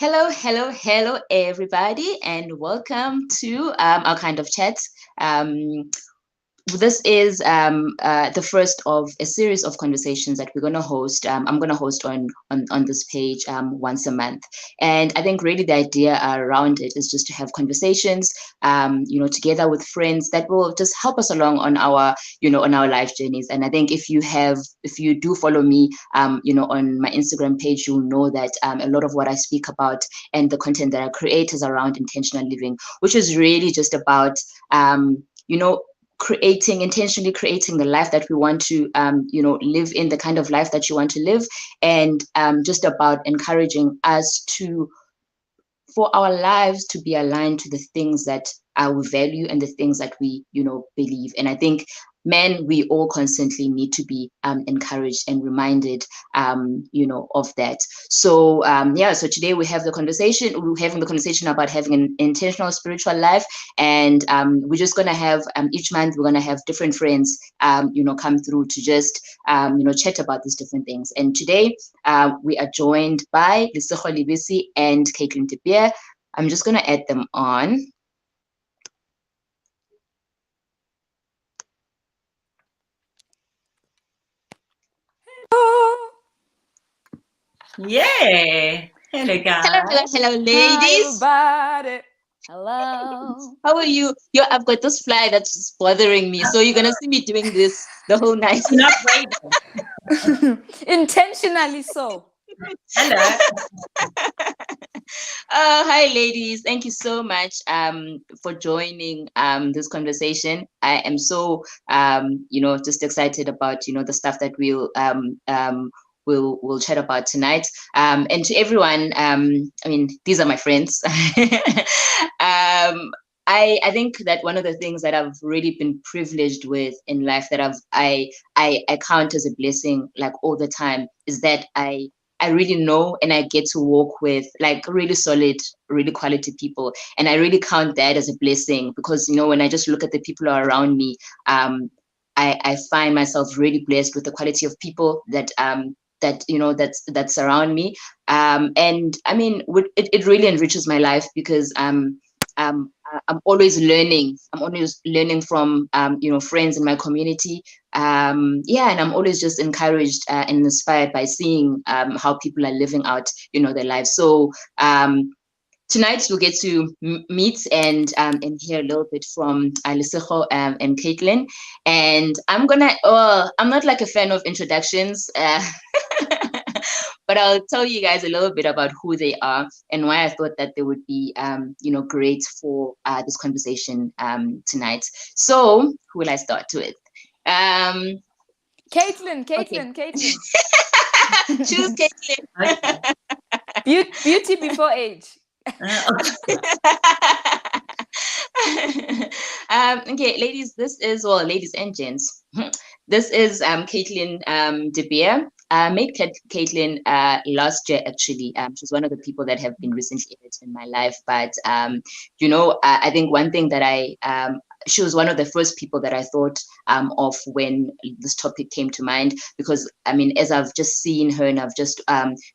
Hello, everybody, and welcome to our kind of chat. Um, this is the first of a series of conversations that we're going to host. I'm going to host on this page once a month, and I think really the idea around it is just to have conversations, together with friends that will just help us along on our on our life journeys. And I think if you do follow me, on my Instagram page, you'll know that a lot of what I speak about and the content that I create is around intentional living, which is really just about you know intentionally creating the life that we want to live in, the kind of life that you want to live, and just about encouraging us to for our lives to be aligned to the things that we value and the things that we believe. And I think, men, we all constantly need to be encouraged and reminded of that. So so today we're having the conversation about having an intentional spiritual life. And we're just going to have each month we're going to have different friends come through to just chat about these different things. And today we are joined by Lesego Libisi and Caitlin De Beer. I'm just going to add them on. Yeah. Hello, guys. Hello, ladies. Hi, everybody. Hello. How are you? I've got this fly that's bothering me, so you're gonna see me doing this the whole night. Not waiting. Intentionally so. Hello. Hi, ladies. Thank you so much for joining this conversation. I am so just excited about the stuff that we'll chat about tonight. And to everyone, these are my friends. I think that one of the things that I've really been privileged with in life, that I count as a blessing, like, all the time, is that I really know and I get to work with like really solid, really quality people. And I really count that as a blessing because, when I just look at the people around me, I find myself really blessed with the quality of people that that surround me. And I mean, it really enriches my life because I'm always learning. I'm always learning from friends in my community. And I'm always just encouraged and inspired by seeing how people are living out their lives. So tonight we'll get to meet and hear a little bit from Lesego and Caitlin. And I'm not like a fan of introductions. But I'll tell you guys a little bit about who they are and why I thought that they would be, great for this conversation tonight. So who will I start with? Caitlin. Choose Caitlin. Beauty before age. Okay, ladies, ladies and gents, this is Caitlin De Beer. I met Caitlin last year, actually. She's one of the people that have been recently added in my life. But, I think one thing that she was one of the first people that I thought of when this topic came to mind, because, as I've just seen her and I've just,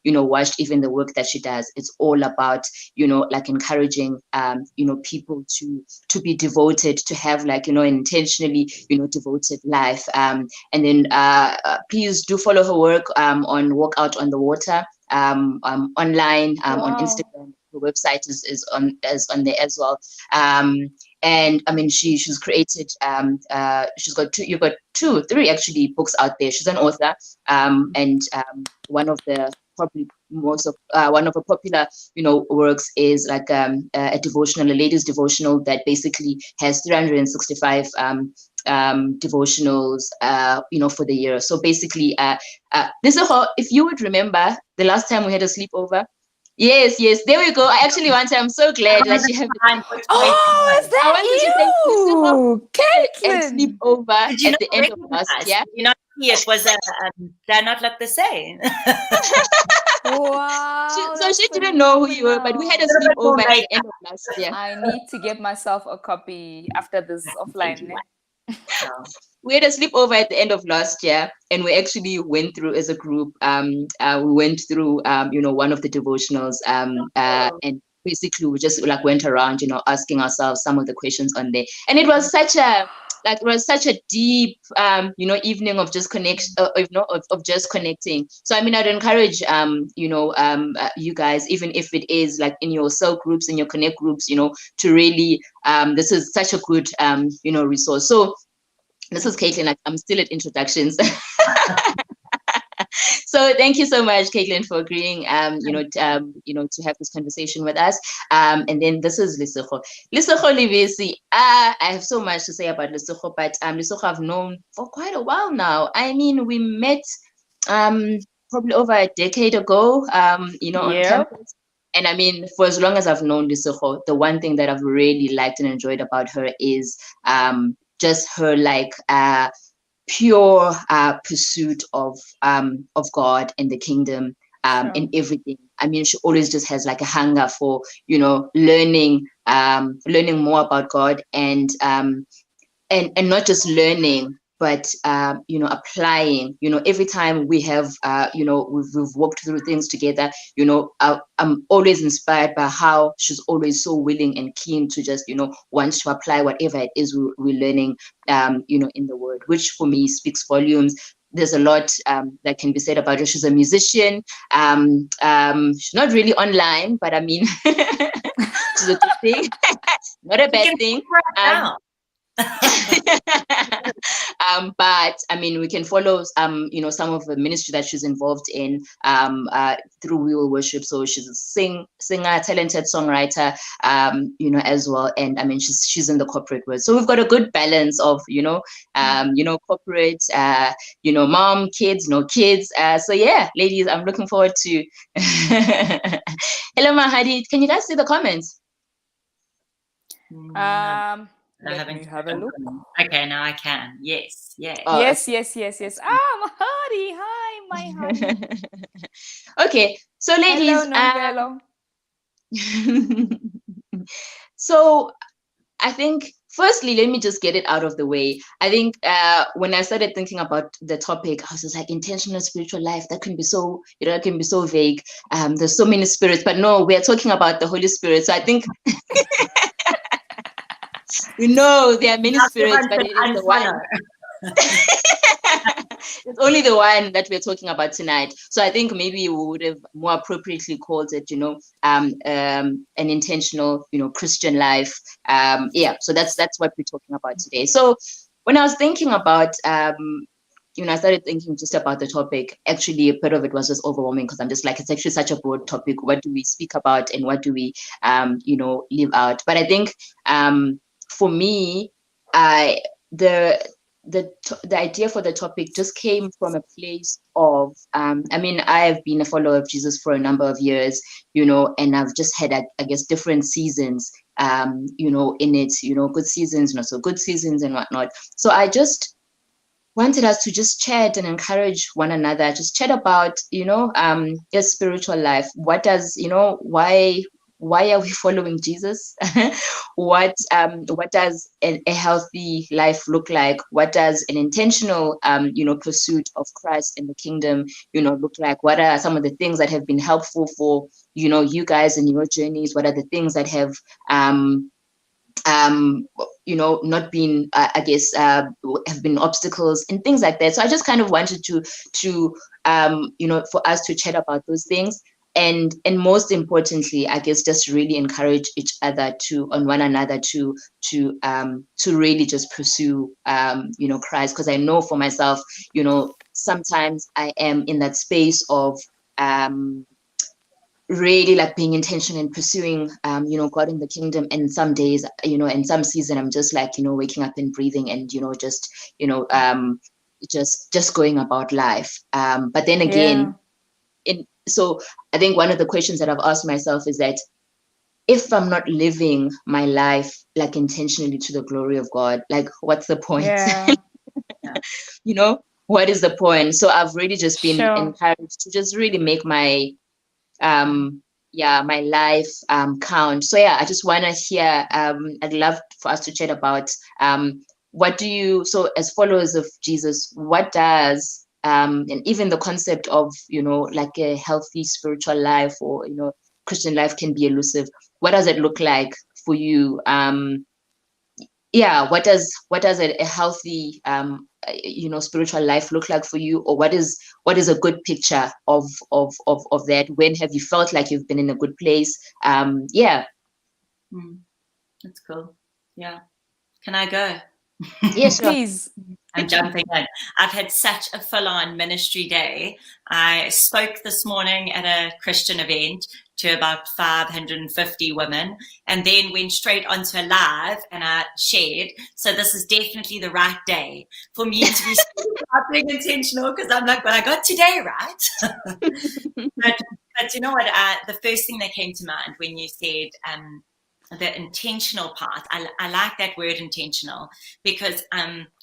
watched even the work that she does, it's all about, like encouraging, people to be devoted, to have like, an intentionally, devoted life. And then please do follow her work on Walk Out on the Water online on Instagram. Her website is on there as well. And she's created she's got three actually books out there. She's an author, and one of the probably one of her popular works is like a devotional, a ladies devotional that basically has 365 devotionals for the year. So basically this is how, if you would remember the last time we had a sleepover. Yes, there we go. I actually want to. I'm so glad that you have. Oh, is that you, Caitlin? Sleepover at the end of last year. You not see it was they're not like the same. Wow. So she didn't know who you were, but we had a sleepover at the end of last year. I need to get myself a copy after this offline. So, We had a sleepover at the end of last year, and we actually went through as a group. We went through, one of the devotionals, and basically we just like went around, asking ourselves some of the questions on there, and it was such a deep, evening of just connection, of just connecting. So I mean, I'd encourage, you guys, even if it is like in your cell groups, in your connect groups, to really, this is such a good, resource. So. This is Caitlin. I'm still at introductions. So thank you so much, Caitlin, for agreeing, to have this conversation with us. And then this is Lesego. Lesego Livesi. I have so much to say about Lesego, but Lesego I've known for quite a while now. I mean, we met probably over a decade ago, on campus. And I mean, for as long as I've known Lesego, the one thing that I've really liked and enjoyed about her is just her like pure pursuit of God and the kingdom, in everything. I mean, she always just has like a hunger for learning more about God, and not just learning, but applying. Every time we have we've walked through things together, I'm always inspired by how she's always so willing and keen to just want to apply whatever it is we're learning in the word, which for me speaks volumes. There's a lot that can be said about her. She's a musician. She's not really online, but I mean, she's a good thing, not a bad thing. But I mean, we can follow some of the ministry that she's involved in through We Will Worship. So she's a singer, talented songwriter, as well. And I mean, she's in the corporate world. So we've got a good balance of corporate, mom, kids, no kids. So yeah, ladies, I'm looking forward to. Hello, Mahadi. Can you guys see the comments? Let me have a look. Okay, now I can. Yes. Oh, yes. Mahadi. Hi, my honey. Okay, so ladies. Hello. So I think firstly, let me just get it out of the way. I think when I started thinking about the topic, I was just like, intentional spiritual life. That can be so, that can be so vague. There's so many spirits, but no, we are talking about the Holy Spirit. So I think we know there are many spirits, but it is the one. It's only the one that we're talking about tonight. So I think maybe we would have more appropriately called it, an intentional, Christian life. So that's what we're talking about today. So when I was thinking about, I started thinking just about the topic. Actually, a bit of it was just overwhelming because I'm just like, it's actually such a broad topic. What do we speak about and what do we, leave out? But I think for me, the idea for the topic just came from a place of, I have been a follower of Jesus for a number of years, and I've just had, I guess, different seasons, in it, good seasons, not so good seasons and whatnot. So I just wanted us to just chat and encourage one another, just chat about, your spiritual life. What does, why are we following Jesus? What does a healthy life look like? What does an intentional, pursuit of Christ and the kingdom, look like? What are some of the things that have been helpful for, you guys in your journeys? What are the things that have, not been, have been obstacles and things like that. So I just kind of wanted to for us to chat about those things. And most importantly, I guess, just really encourage each other one another to really just pursue, Christ. Because I know for myself, sometimes I am in that space of really like being intentional and pursuing, God in the kingdom. And some days, in some season, I'm just like, waking up and breathing and, just going about life. But then again, so I think one of the questions that I've asked myself is that if I'm not living my life like intentionally to the glory of God, like what's the point? What is the point? So I've really just been encouraged to just really make my my life count. So I just want to hear, I'd love for us to chat about what do you, so as followers of Jesus, what does, and even the concept of, like a healthy spiritual life, or, Christian life can be elusive. What does it look like for you? What does a healthy, spiritual life look like for you? Or what is a good picture of that? When have you felt like you've been in a good place? That's cool. Yeah. Can I go? Yes, please. I'm jumping in. I've had such a full-on ministry day. I spoke this morning at a Christian event to about 550 women, and then went straight onto a live, and I shared. So this is definitely the right day for me to be being intentional, because I'm like, well, I got today right. but you know what? The first thing that came to mind when you said the intentional part, I like that word intentional, because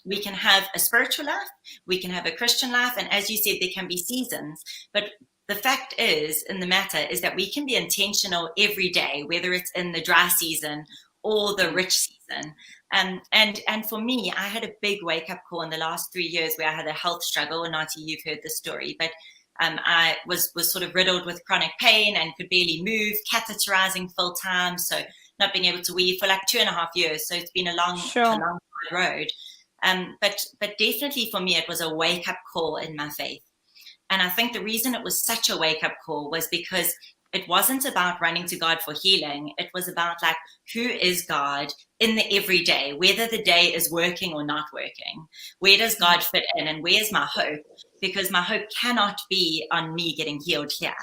we can have a spiritual life, we can have a Christian life, and as you said, there can be seasons. But the fact is, in the matter, is that we can be intentional every day, whether it's in the dry season or the rich season. And for me, I had a big wake-up call in the last 3 years where I had a health struggle. And Nati, you've heard the story, but I was sort of riddled with chronic pain and could barely move, catheterizing full time, so not being able to weave for like 2.5 years. So it's been a long road. But definitely for me, it was a wake-up call in my faith. And I think the reason it was such a wake-up call was because it wasn't about running to God for healing. It was about like, who is God in the everyday, whether the day is working or not working? Where does God fit in, and where's my hope? Because my hope cannot be on me getting healed here.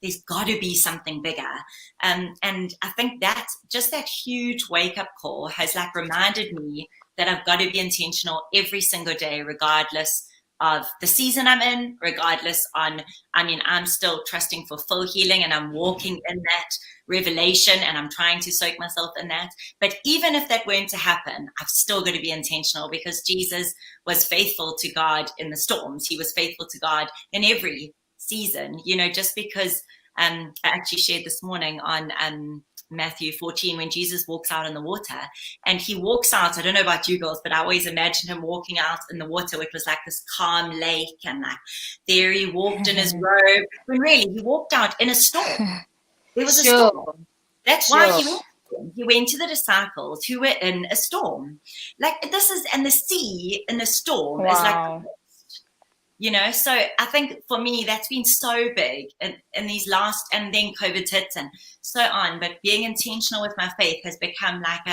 There's got to be something bigger. And I think that just that huge wake-up call has like reminded me that I've got to be intentional every single day, regardless of the season I'm in, I'm still trusting for full healing, and I'm walking in that revelation, and I'm trying to soak myself in that. But even if that weren't to happen, I've still got to be intentional, because Jesus was faithful to God in the storms. He was faithful to God in every season, just because I actually shared this morning on Matthew 14, when Jesus walks out in the water, and he walks out, I don't know about you girls, but I always imagined him walking out in the water, which was like this calm lake, and like there he walked in his robe, when really he walked out in a storm. There was a storm. That's why he went to the disciples who were in a storm. Like this is, and the sea in the storm is like, so I think for me, that's been so big in these last, and then COVID hits and so on. But being intentional with my faith has become like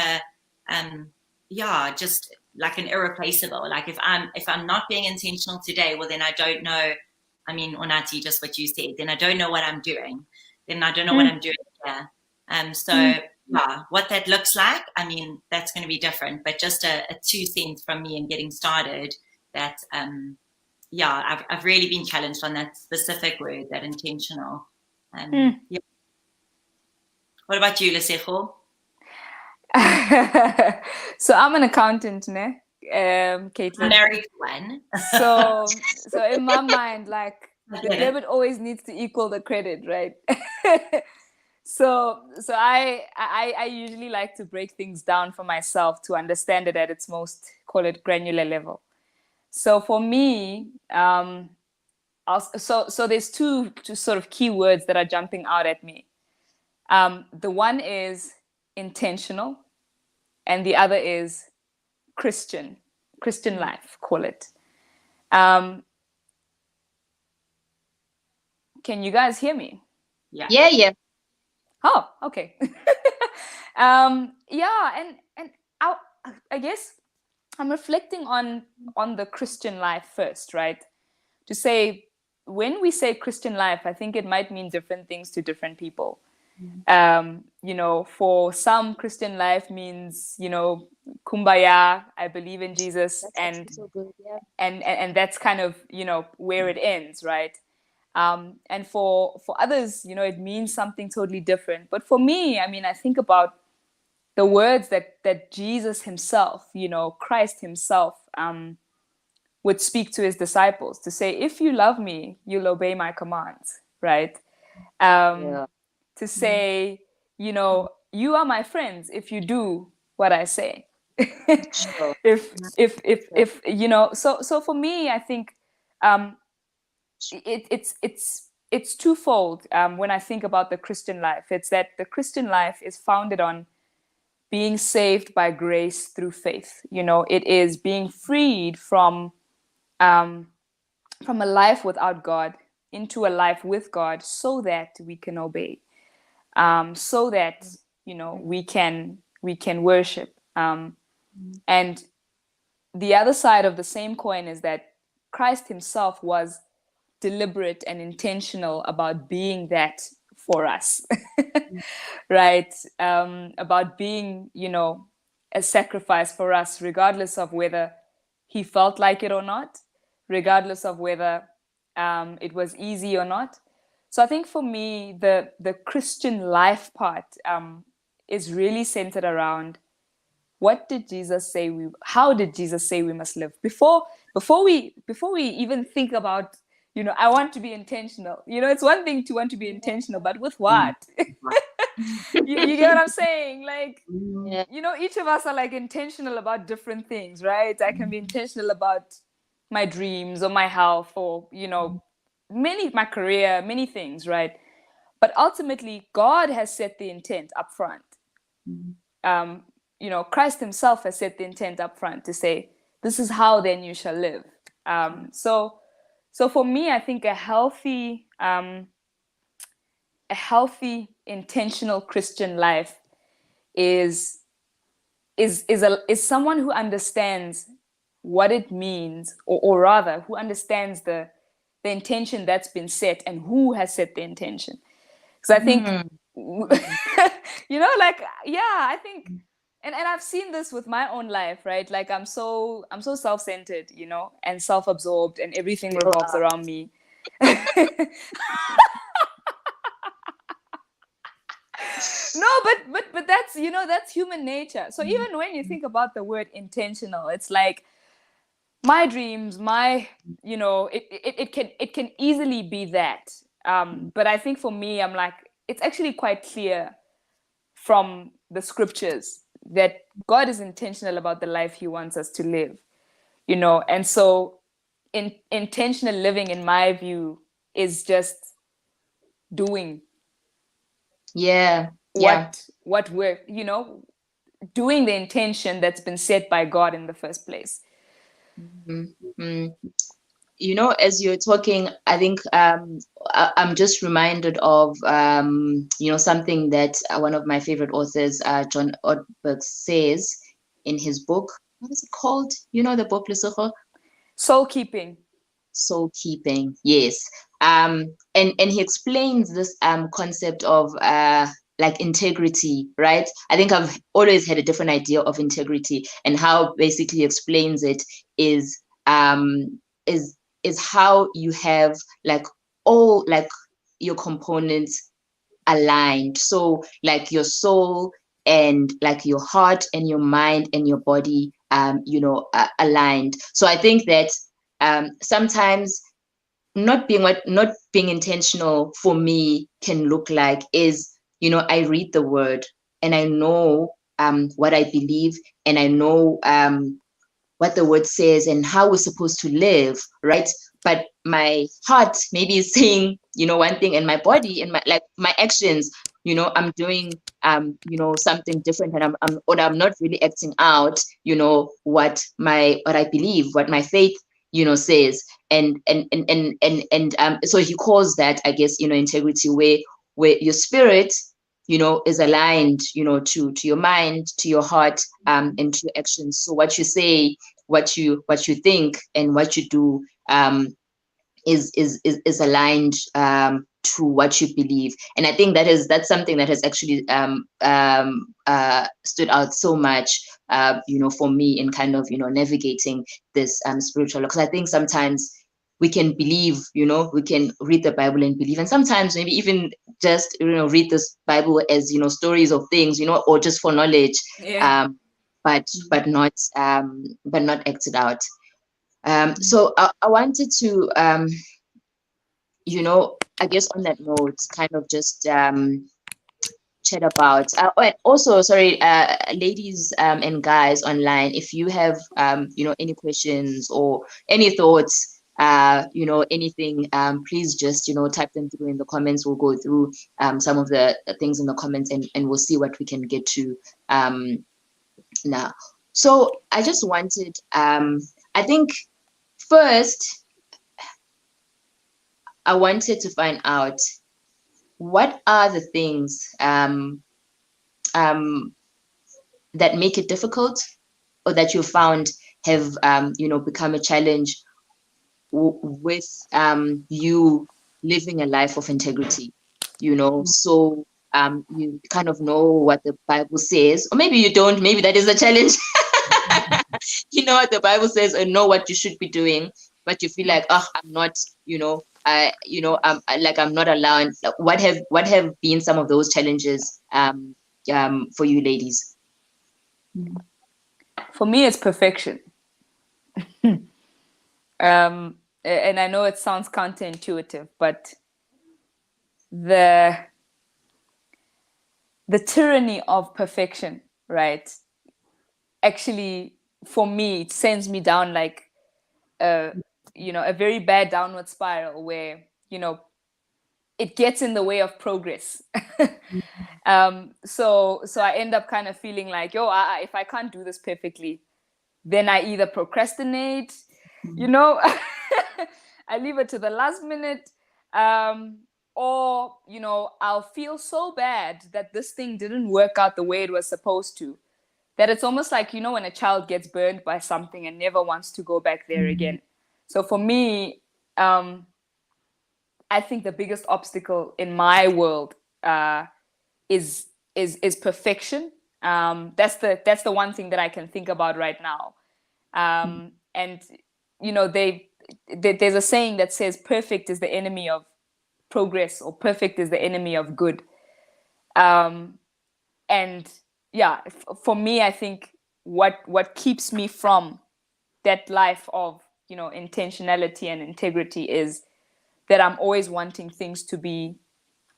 just like an irreplaceable. Like if I'm not being intentional today, well, then I don't know. I mean, Onati, just what you said, then I don't know what I'm doing. Then I don't know what I'm doing here. What that looks like, I mean, that's going to be different. But just a 2 cents from me in getting started, that I've really been challenged on that specific word, that intentional. What about you, Lesego? So I'm an accountant, ne? Caitlin. Married one. So in my mind, like the debit always needs to equal the credit, right? So I usually like to break things down for myself to understand it at its most, call it granular level. So for me, so there's two sort of key words that are jumping out at me. The one is intentional, and the other is Christian life, call it. Can you guys hear me? Yeah. Oh, okay. And I guess I'm reflecting on the Christian life first, right? To say, when we say Christian life, I think it might mean different things to different people. For some, Christian life means, kumbaya, I believe in Jesus, and so good, yeah. and that's kind of, where it ends, right? And for others, it means something totally different. But for me, I mean, I think about the words that Jesus himself, Christ himself, would speak to his disciples to say, if you love me, you'll obey my commands, right? To say, you are my friends if you do what I say. Sure. If you know, so for me, I think it's twofold. When I think about the Christian life, it's that the Christian life is founded on being saved by grace through faith. You know, it is being freed from a life without God into a life with God, so that we can obey, so that, you know, we can worship. And the other side of the same coin is that Christ himself was deliberate and intentional about being that for us, right? About being, you know, a sacrifice for us, regardless of whether he felt like it or not, regardless of whether it was easy or not. So I think for me, the Christian life part is really centered around what did Jesus say how did Jesus say we must live? Before we even think about, you know, I want to be intentional. You know, it's one thing to want to be intentional, but with what? You get what I'm saying? Like, Yeah. you know, each of us are like intentional about different things, right? I can be intentional about my dreams or my health or, you know, my career, many things, right? But ultimately, God has set the intent up front. You know, Christ himself has set the intent up front to say, this is how then you shall live. So for me, I think a healthy, intentional Christian life is someone who understands what it means, or rather, who understands the intention that's been set and who has set the intention. Because I think, you know, like, yeah, I think, and I've seen this with my own life, right? Like I'm so self-centered, you know, and self-absorbed, and everything revolves around me. No, but that's, you know, that's human nature. So even when you think about the word intentional, it's like my dreams, my, you know, it can easily be that. But I think for me, I'm like, it's actually quite clear from the scriptures that God is intentional about the life he wants us to live, you know. And so intentional living, in my view, is just doing what we're, you know, doing the intention that's been set by God in the first place. You know, as you're talking, I think I'm just reminded of you know, something that one of my favorite authors, John Ortberg, says in his book. What is it called? You know the book, Lesotho? Soul keeping. Soul keeping, yes. And he explains this concept of like integrity, right? I think I've always had a different idea of integrity, and how basically explains it is how you have like all like your components aligned. So like your soul and like your heart and your mind and your body, you know, aligned. So I think that sometimes not being intentional for me can look like is, you know, I read the word and I know what I believe, and I know what the word says and how we're supposed to live, right? But my heart maybe is saying, you know, one thing, and my body and my actions, you know, I'm doing you know, something different, and I'm not really acting out, you know, what I believe, what my faith, you know, says. And so he calls that, I guess, you know, integrity, where your spirit, you know, is aligned, you know, to your mind, to your heart, and to your actions. So what you say, what you think, and what you do is aligned to what you believe. And I think that's something that has actually stood out so much, you know, for me in kind of, you know, navigating this spiritual, because I think sometimes we can believe, you know, we can read the Bible and believe, and sometimes maybe even just, you know, read this Bible as, you know, stories of things, you know, or just for knowledge, but not acted out. So I wanted to you know, I guess on that note, kind of just chat about. And also, sorry, ladies and guys online, if you have any questions or any thoughts, anything, please just type them through in the comments. We'll go through some of the things in the comments, and we'll see what we can get to now. So I just wanted, I think first, I wanted to find out what are the things that make it difficult, or that you found have become a challenge with you living a life of integrity. So you kind of know what the Bible says, or maybe you don't. Maybe that is a challenge. You know what the Bible says, or know what you should be doing, but you feel like, oh, I'm not, I'm not allowed. What have been some of those challenges for you ladies? For me, it's perfection. And I know it sounds counterintuitive, but the tyranny of perfection, right? Actually, for me, it sends me down like a very bad downward spiral where, it gets in the way of progress. So I end up kind of feeling like, if I can't do this perfectly, then I either procrastinate, I leave it to the last minute, or, I'll feel so bad that this thing didn't work out the way it was supposed to, that it's almost like, when a child gets burned by something and never wants to go back there again. So for me, I think the biggest obstacle in my world is perfection. That's the one thing that I can think about right now. And there's a saying that says perfect is the enemy of progress, or perfect is the enemy of good. And yeah, for me, I think what keeps me from that life of intentionality and integrity is that I'm always wanting things to be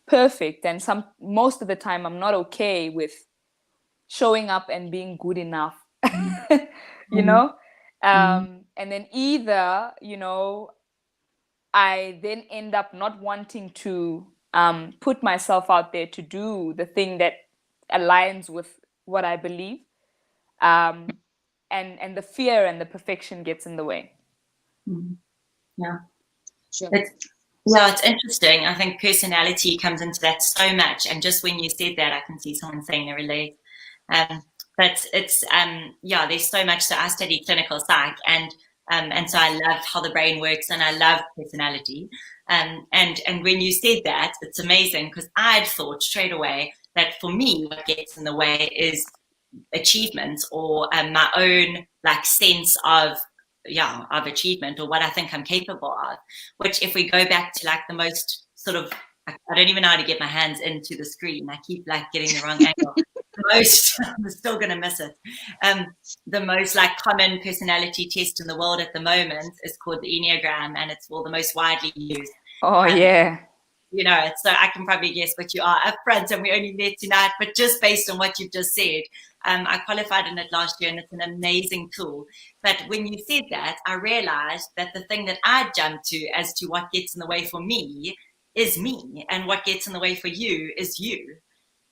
perfect, and most of the time I'm not okay with showing up and being good enough. And then either I then end up not wanting to put myself out there to do the thing that aligns with what I believe, and the fear and the perfection gets in the way. Yeah. Sure. It's interesting. I think personality comes into that so much. And just when you said that, I can see someone saying they relate. But it's, there's so much. So I study clinical psych, and so I love how the brain works, and I love personality. And when you said that, it's amazing, because I'd thought straight away that for me, what gets in the way is achievements, or my own sense of achievement, or what I think I'm capable of, which if we go back to the most sort of, I don't even know how to get my hands into the screen. I keep getting the wrong angle. I'm still going to miss it. The most common personality test in the world at the moment is called the Enneagram, and it's the most widely used. Oh, yeah. So I can probably guess what you are up front, and we only met tonight, but just based on what you've just said, I qualified in it last year, and it's an amazing tool. But when you said that, I realized that the thing that I jumped to as to what gets in the way for me is me, and what gets in the way for you is you.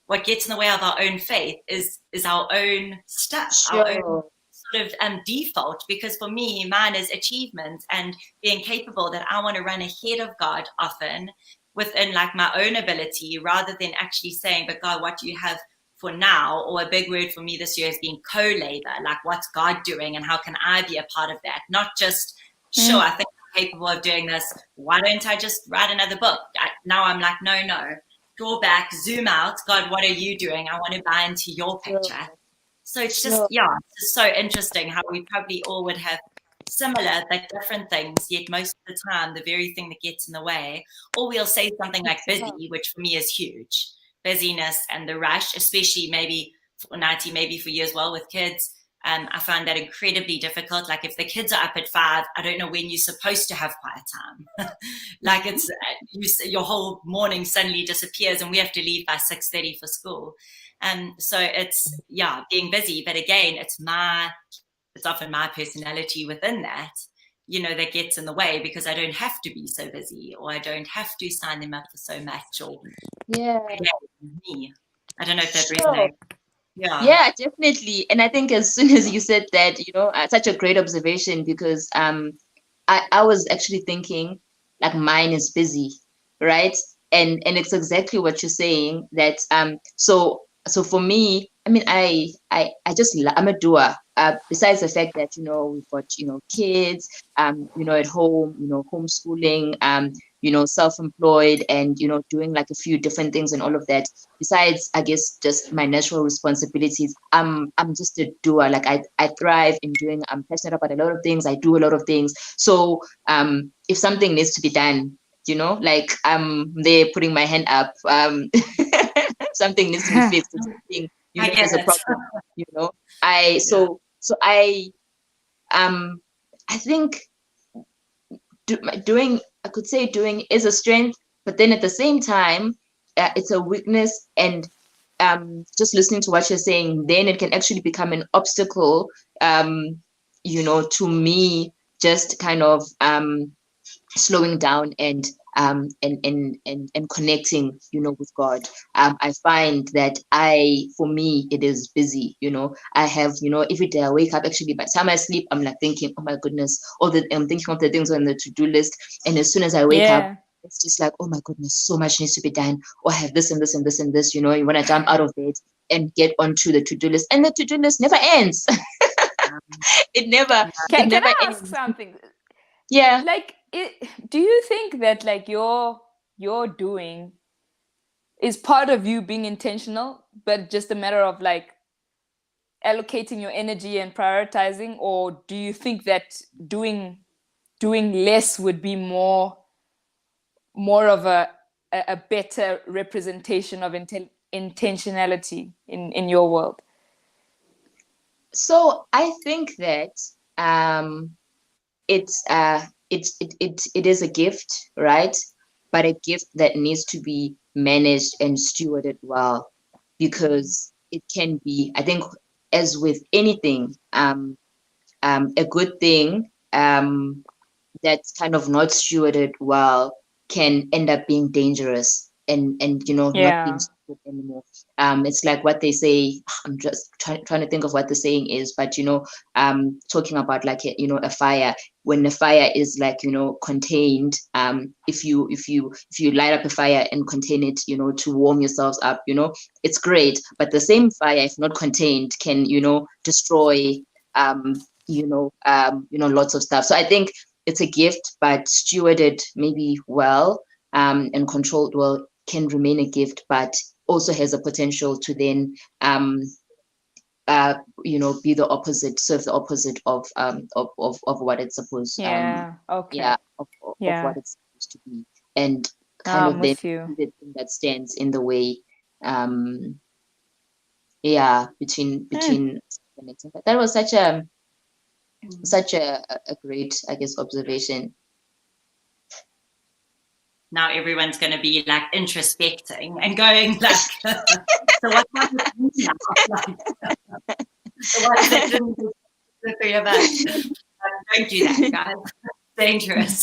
What gets in the way of our own faith is our own stuff, Sure. our own sort of default, because for me, mine is achievement and being capable that I want to run ahead of God often within my own ability, rather than actually saying, but God, what do you have for now? Or a big word for me this year has been co-labor, what's God doing and how can I be a part of that? Not just, sure, I think I'm capable of doing this, why don't I just write another book? Now I'm no, draw back, zoom out, God, what are you doing? I want to buy into your picture. So it's just, it's just so interesting how we probably all would have similar but different things, yet most of the time the very thing that gets in the way, or we'll say something like busy, which for me is huge. Busyness and the rush, especially maybe for 90, maybe for you as well with kids, I find that incredibly difficult. Like if the kids are up at 5, I don't know when you're supposed to have quiet time. Like it's your whole morning suddenly disappears, and we have to leave by 6:30 for school. So it's being busy, but again, it's often my personality within that, that gets in the way, because I don't have to be so busy, or I don't have to sign them up for so much, or me. I don't know if that resonates. Yeah, definitely. And I think as soon as you said that, such a great observation, because I was actually thinking like mine is busy, right? And it's exactly what you're saying, that so for me, I mean, I'm a doer. Besides the fact that we've got kids, at home, homeschooling, self-employed, and doing like a few different things and all of that. Besides, I guess, just my natural responsibilities, I'm just a doer. Like I thrive in doing. I'm passionate about a lot of things. I do a lot of things. So if something needs to be done, like I'm there putting my hand up. Something needs to be fixed. Something, there's a problem. I think I could say doing is a strength, but then at the same time, it's a weakness. And just listening to what you're saying, then it can actually become an obstacle, to me, just kind of slowing down and connecting, with God. I find that for me, it is busy. I have, every day I wake up, actually by the time I sleep, I'm like thinking, oh my goodness, I'm thinking of the things on the to-do list. And as soon as I wake up, it's just like, oh my goodness, so much needs to be done. Or I have this and this and this and this, you want to jump out of bed and get onto the to-do list. And the to-do list never ends. It never ends. Something? Yeah. Like, do you think that like your doing is part of you being intentional, but just a matter of like allocating your energy and prioritizing? Or do you think that doing less would be more of a better representation of intentionality in your world? So I think that it is a gift, right? But a gift that needs to be managed and stewarded well, because it can be, I think, as with anything, a good thing that's kind of not stewarded well can end up being dangerous and not being stewarded anymore. It's like what they say. I'm just trying to think of what the saying is, but talking about like a fire. When the fire is like contained, if you light up a fire and contain it, to warm yourselves up, it's great. But the same fire, if not contained, can destroy lots of stuff. So I think it's a gift, but stewarded maybe well and controlled well can remain a gift, but also has a potential to then be the opposite, serve the opposite of what it's supposed of what it's supposed to be, and kind of the thing that stands in the way between that was such a great, I guess, observation. Now everyone's going to be like introspecting and going like, so what happened now? So what is it? The three of us. Don't do that, guys. Dangerous.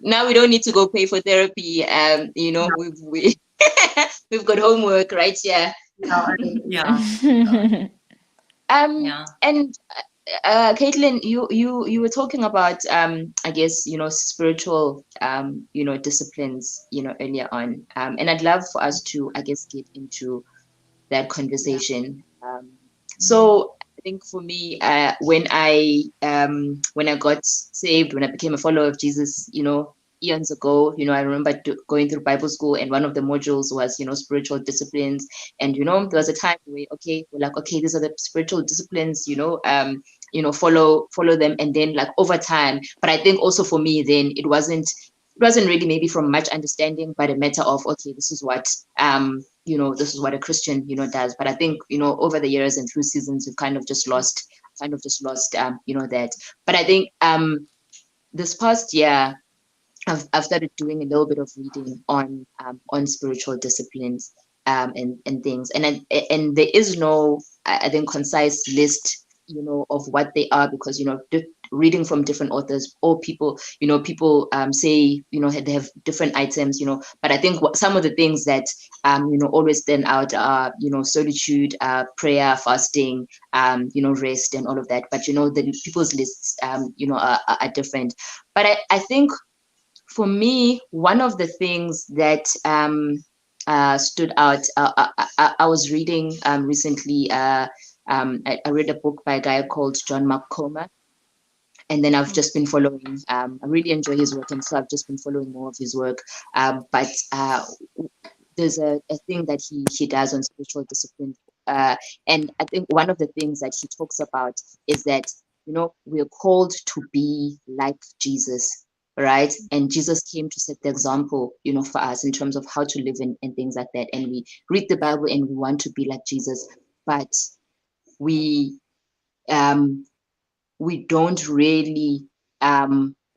Now we don't need to go pay for therapy. We've got homework, right? Yeah. And Caitlin, you were talking about I guess spiritual disciplines earlier on, and I'd love for us to, I guess, get into that conversation. So I think for me, when I got saved, when I became a follower of Jesus, eons ago, I remember going through Bible school, and one of the modules was, spiritual disciplines. And, there was a time where, we're like, okay, these are the spiritual disciplines, follow them. And then like over time, but I think also for me, then it wasn't it wasn't really maybe from much understanding, but a matter of, okay, this is what, this is what a Christian, does. But I think, over the years and through seasons, we've kind of just lost, that. But I think this past year, I've started doing a little bit of reading on spiritual disciplines and things, and there is no, I think, concise list, of what they are, because reading from different authors or people, say, they have different items, but I think some of the things that always stand out are, solitude, prayer, fasting, rest, and all of that. But the people's lists, are different. But I think, for me, one of the things that stood out, I was reading recently, I read a book by a guy called John Mark Comer, and then I've just been following, I really enjoy his work, and so I've just been following more of his work. But there's a thing that he does on spiritual discipline. And I think one of the things that he talks about is that, we're called to be like Jesus, right? And Jesus came to set the example, for us in terms of how to live and things like that. And we read the Bible and we want to be like Jesus, but we don't really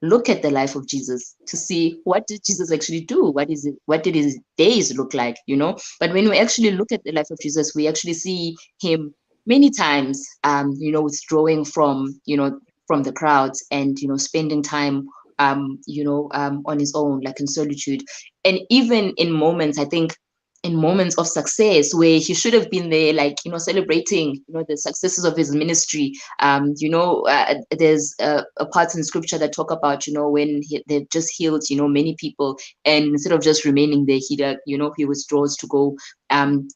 look at the life of Jesus to see, what did Jesus actually do? What did his days look like, But when we actually look at the life of Jesus, we actually see him many times, withdrawing from the crowds and, spending time, on his own, like in solitude. And even in moments, I think, in moments of success where he should have been there, like, celebrating, the successes of his ministry. There's a part in scripture that talk about, when they've just healed, many people, and instead of just remaining there, he withdraws to go, and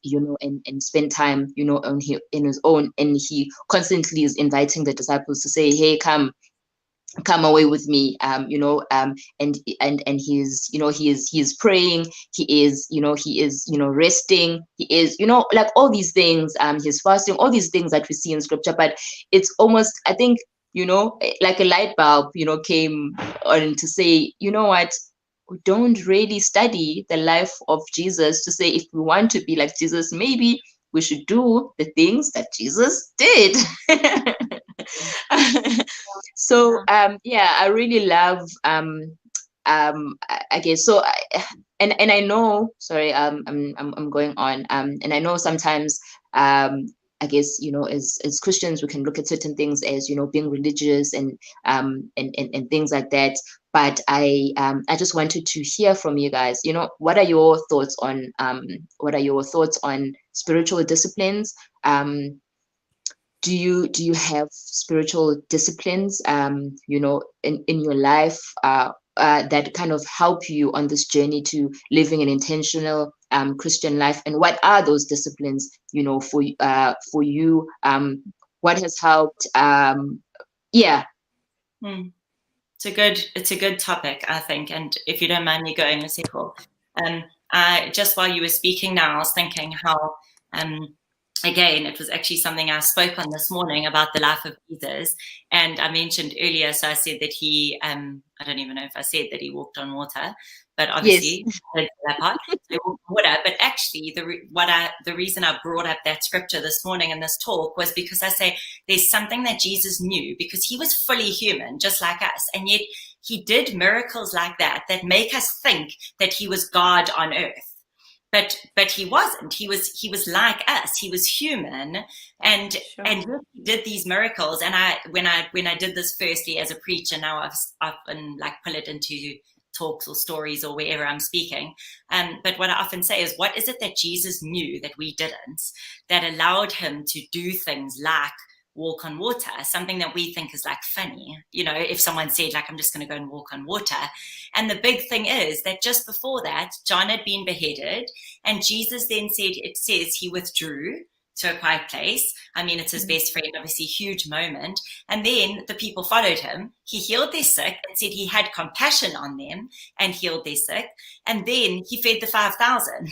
spend time, in his own. And he constantly is inviting the disciples to say, hey, come away with me, and he's, he is praying, he is resting, he is, like all these things, he's fasting, all these things that we see in scripture. But it's almost, I think, like a light bulb, came on to say, what, we don't really study the life of Jesus to say, if we want to be like Jesus, maybe we should do the things that Jesus did. So I really love I guess so. And I know, sorry, I'm going on, and I know sometimes, I guess, as Christians, we can look at certain things as, being religious and things like that. But I just wanted to hear from you guys. What are your thoughts on spiritual disciplines? Do you have spiritual disciplines, in your life, that kind of help you on this journey to living an intentional Christian life? And what are those disciplines, for you? What has helped? It's a good topic, I think. And if you don't mind me going, Noseko, I just, while you were speaking now, I was thinking how, again, it was actually something I spoke on this morning about the life of Jesus. And I mentioned earlier, so I said that he, I don't even know if I said that he walked on water, but obviously, yes. That part, he walked on water. But actually, the reason I brought up that scripture this morning in this talk was because I say there's something that Jesus knew, because he was fully human, just like us. And yet he did miracles like that make us think that he was God on earth. But he wasn't. He was like us. He was human, and sure. And he did these miracles. And when I did this firstly as a preacher, now I've often like pull it into talks or stories or wherever I'm speaking. But what I often say is, what is it that Jesus knew that we didn't, that allowed him to do things like walk on water, something that we think is like funny, if someone said like, I'm just going to go and walk on water. And the big thing is that just before that, John had been beheaded, and Jesus then said, it says he withdrew to a quiet place. I mean, it's his best friend, obviously, huge moment. And then the people followed him. He healed their sick and said he had compassion on them and healed their sick. And then he fed the 5,000,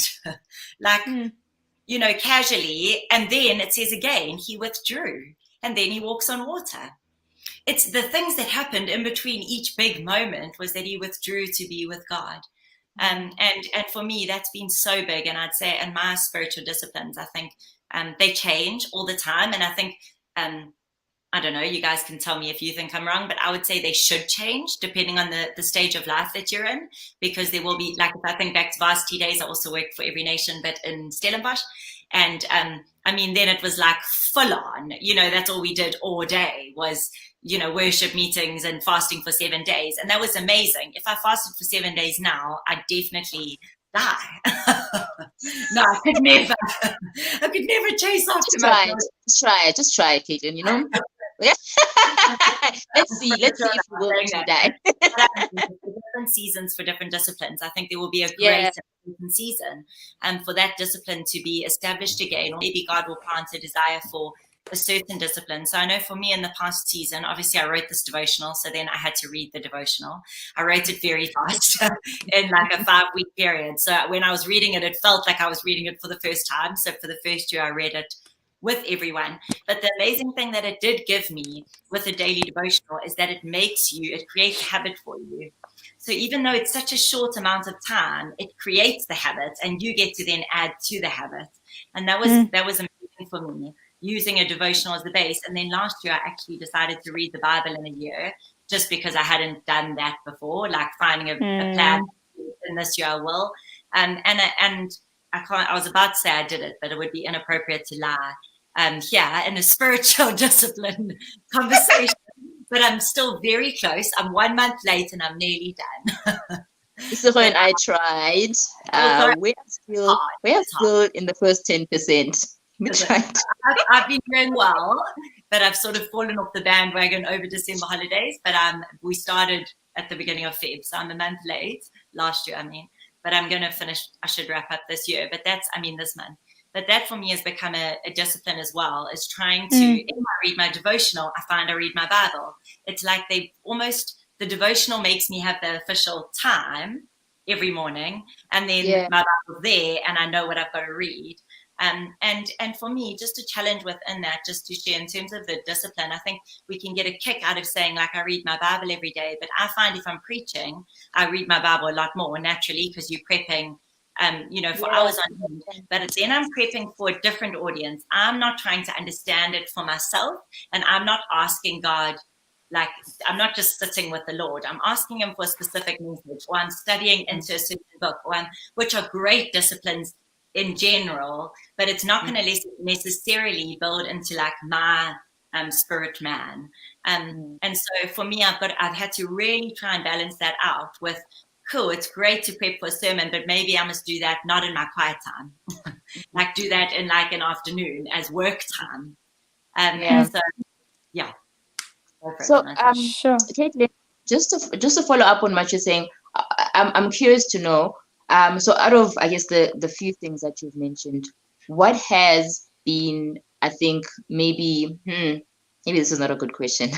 casually. And then it says again, he withdrew. And then he walks on water. it's the things that happened in between each big moment was that he withdrew to be with God. And for me, that's been so big. And I'd say in my spiritual disciplines, I think they change all the time. And I think, I don't know, you guys can tell me if you think I'm wrong, but I would say they should change depending on the stage of life that you're in, because there will be, like, if I think back to Varsity Days, I also worked for Every Nation, but in Stellenbosch. And I mean, then it was like full on, you know, that's all we did all day was, you know, worship meetings and fasting for 7 days. And that was amazing. If I fasted for 7 days now, I'd definitely die. No, I could never. I could never chase after my Just try it, Caitlin, you know. Let's see if you will do that. Different seasons for different disciplines. I think there will be a great season, and for that discipline to be established again, or maybe God will plant a desire for a certain discipline. So I know for me in the past season, obviously I wrote this devotional, so then I had to read the devotional. I wrote it very fast in like a 5-week period. So when I was reading it, it felt like I was reading it for the first time. So for the first year, I read it with everyone. But the amazing thing that it did give me with the daily devotional is that it creates a habit for you. So even though it's such a short amount of time, it creates the habit and you get to then add to the habit. And that was amazing for me, using a devotional as the base. And then last year, I actually decided to read the Bible in a year, just because I hadn't done that before, like finding a plan. And this year I will. And I was about to say I did it, but it would be inappropriate to lie here in a spiritual discipline conversation. But I'm still very close. I'm 1 month late and I'm nearly done. So when I tried, we're still in the first 10%. I've been doing well, but I've sort of fallen off the bandwagon over December holidays. But we started at the beginning of Feb, so I'm a month late last year. I mean, but I'm going to finish. I should wrap up this year. But this month. But that for me has become a discipline as well. Is trying to. If I read my devotional, I find I read my Bible. It's like the devotional makes me have the official time every morning, and then my Bible's there, and I know what I've got to read. And for me, just a challenge within that, just to share in terms of the discipline, I think we can get a kick out of saying, like, I read my Bible every day. But I find if I'm preaching, I read my Bible a lot more naturally, because you're prepping, for hours on end. But then I'm prepping for a different audience. I'm not trying to understand it for myself, and I'm not asking God, like, I'm not just sitting with the Lord. I'm asking him for a specific message, or I'm studying into a certain book, which are great disciplines in general, but it's not going to necessarily build into like my spirit man. And so for me, I've had to really try and balance that out with, cool, it's great to prep for a sermon, but maybe I must do that not in my quiet time, like do that in like an afternoon as work time. So sure. Caitlin, just to follow up on what you're saying, I'm curious to know. So out of, I guess, the few things that you've mentioned, what has been, I think, maybe this is not a good question,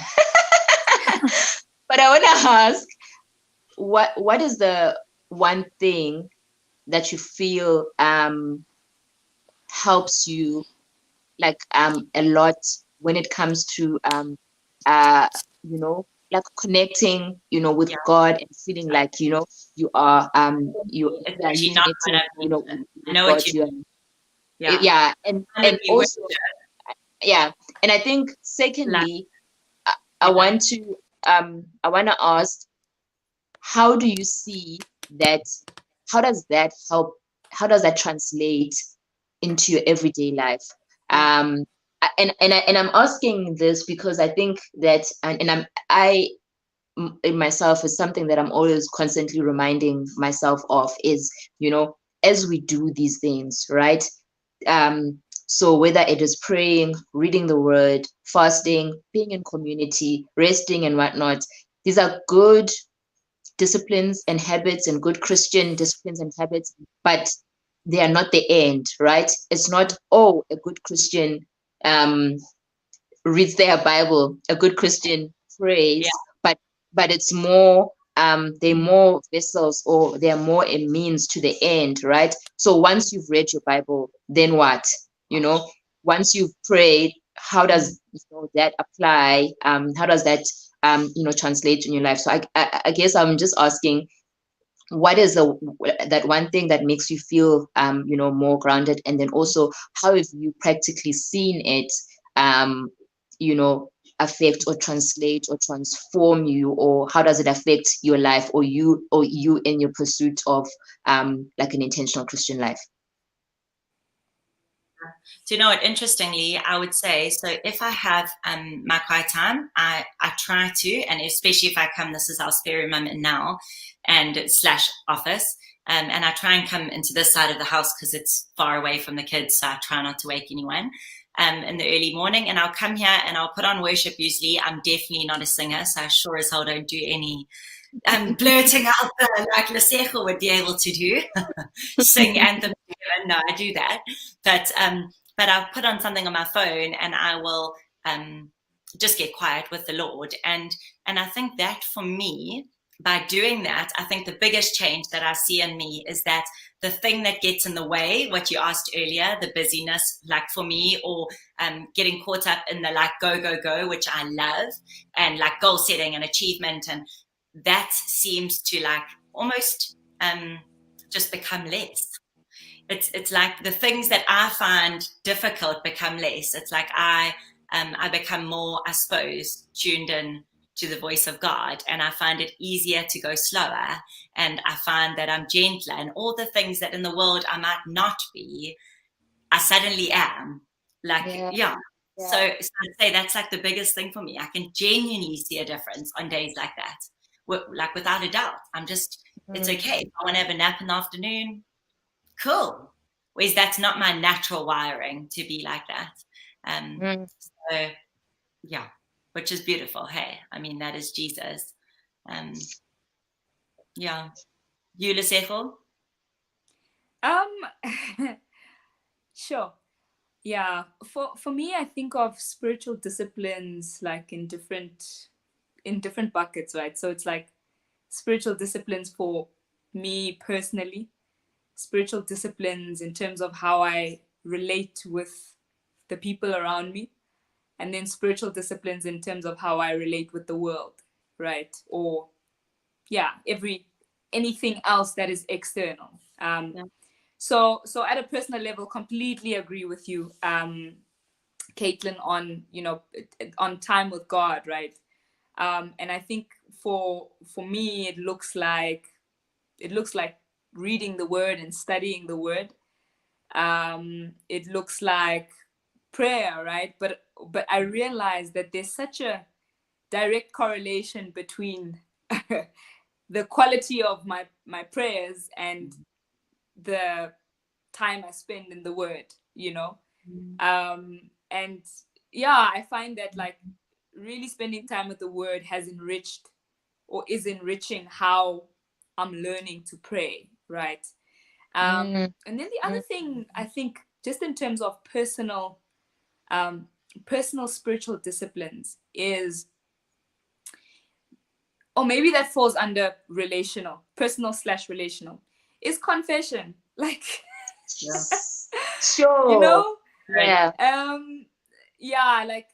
but I want to ask, what is the one thing that you feel helps you like a lot when it comes to like connecting, with God and feeling like, you are, and also, and I think secondly, I want to ask, how do you see that? How does that help? How does that translate into your everyday life? And I'm asking this because I think that, and I in myself is something that I'm always constantly reminding myself of is, as we do these things, right? So whether it is praying, reading the word, fasting, being in community, resting and whatnot, these are good disciplines and habits and good Christian disciplines and habits, but they are not the end, right? It's not, a good Christian reads their Bible, a good Christian prays, but it's more, they're more vessels, or they're more a means to the end, right? So once you've read your Bible, then what? Once you've prayed, how does that apply? How does that translate in your life? So I guess I'm just asking, what is that one thing that makes you feel more grounded, and then also how have you practically seen it affect or translate or transform you, or how does it affect your life, or you in your pursuit of like an intentional Christian life? Do you know what? Interestingly, I would say, so if I have my quiet time, I try to, and especially if I come, this is our spare room I'm in now, and / office, and I try and come into this side of the house because it's far away from the kids, so I try not to wake anyone in the early morning. And I'll come here and I'll put on worship. Usually, I'm definitely not a singer, so I sure as hell don't do any blurting out like Lesego would be able to do, sing anthems. No, I do that, but I'll put on something on my phone and I will just get quiet with the Lord. And I think that for me, by doing that, I think the biggest change that I see in me is that the thing that gets in the way, what you asked earlier, the busyness, like for me, or getting caught up in the like go, which I love, and like goal setting and achievement, and that seems to like almost just become less. It's like the things that I find difficult become less. It's like I become more, I suppose, tuned in to the voice of God, and I find it easier to go slower, and I find that I'm gentler, and all the things that in the world I might not be, I suddenly am. Like, yeah. So I'd say that's like the biggest thing for me. I can genuinely see a difference on days like that. Like without a doubt, I'm just, it's okay. If I want to have a nap in the afternoon, cool. Whereas that's not my natural wiring to be like that. So yeah, which is beautiful. Hey, I mean, that is Jesus. Yeah. You, Lesego? Sure. Yeah. For me, I think of spiritual disciplines like in different buckets, right? So it's like spiritual disciplines for me personally, spiritual disciplines in terms of how I relate with the people around me, and then spiritual disciplines in terms of how I relate with the world, right? Or anything else that is external. So at a personal level, completely agree with you, Caitlin, on time with God, right? And I think for me, it looks like reading the word and studying the word. It looks like prayer, right? But I realize that there's such a direct correlation between the quality of my prayers and the time I spend in the word, and yeah, I find that like really spending time with the word has enriched or is enriching how I'm learning to pray, right? And then the other thing, I think, just in terms of personal spiritual disciplines is, or maybe that falls under personal / relational, is confession. Like, yes. Sure. Like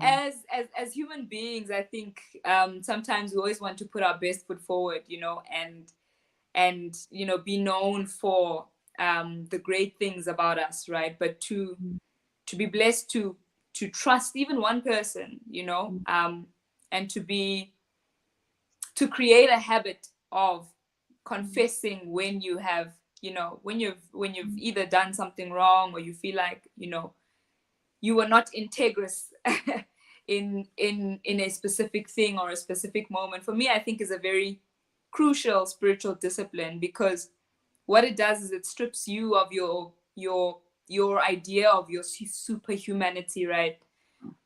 as human beings, I think sometimes we always want to put our best foot forward, and be known for the great things about us, right? But to be blessed to trust even one person, and to create a habit of confessing when you have, when you've either done something wrong, or you feel like, you were not integrous in a specific thing or a specific moment. For me, I think is a very crucial spiritual discipline, because what it does is it strips you of your idea of your superhumanity, right?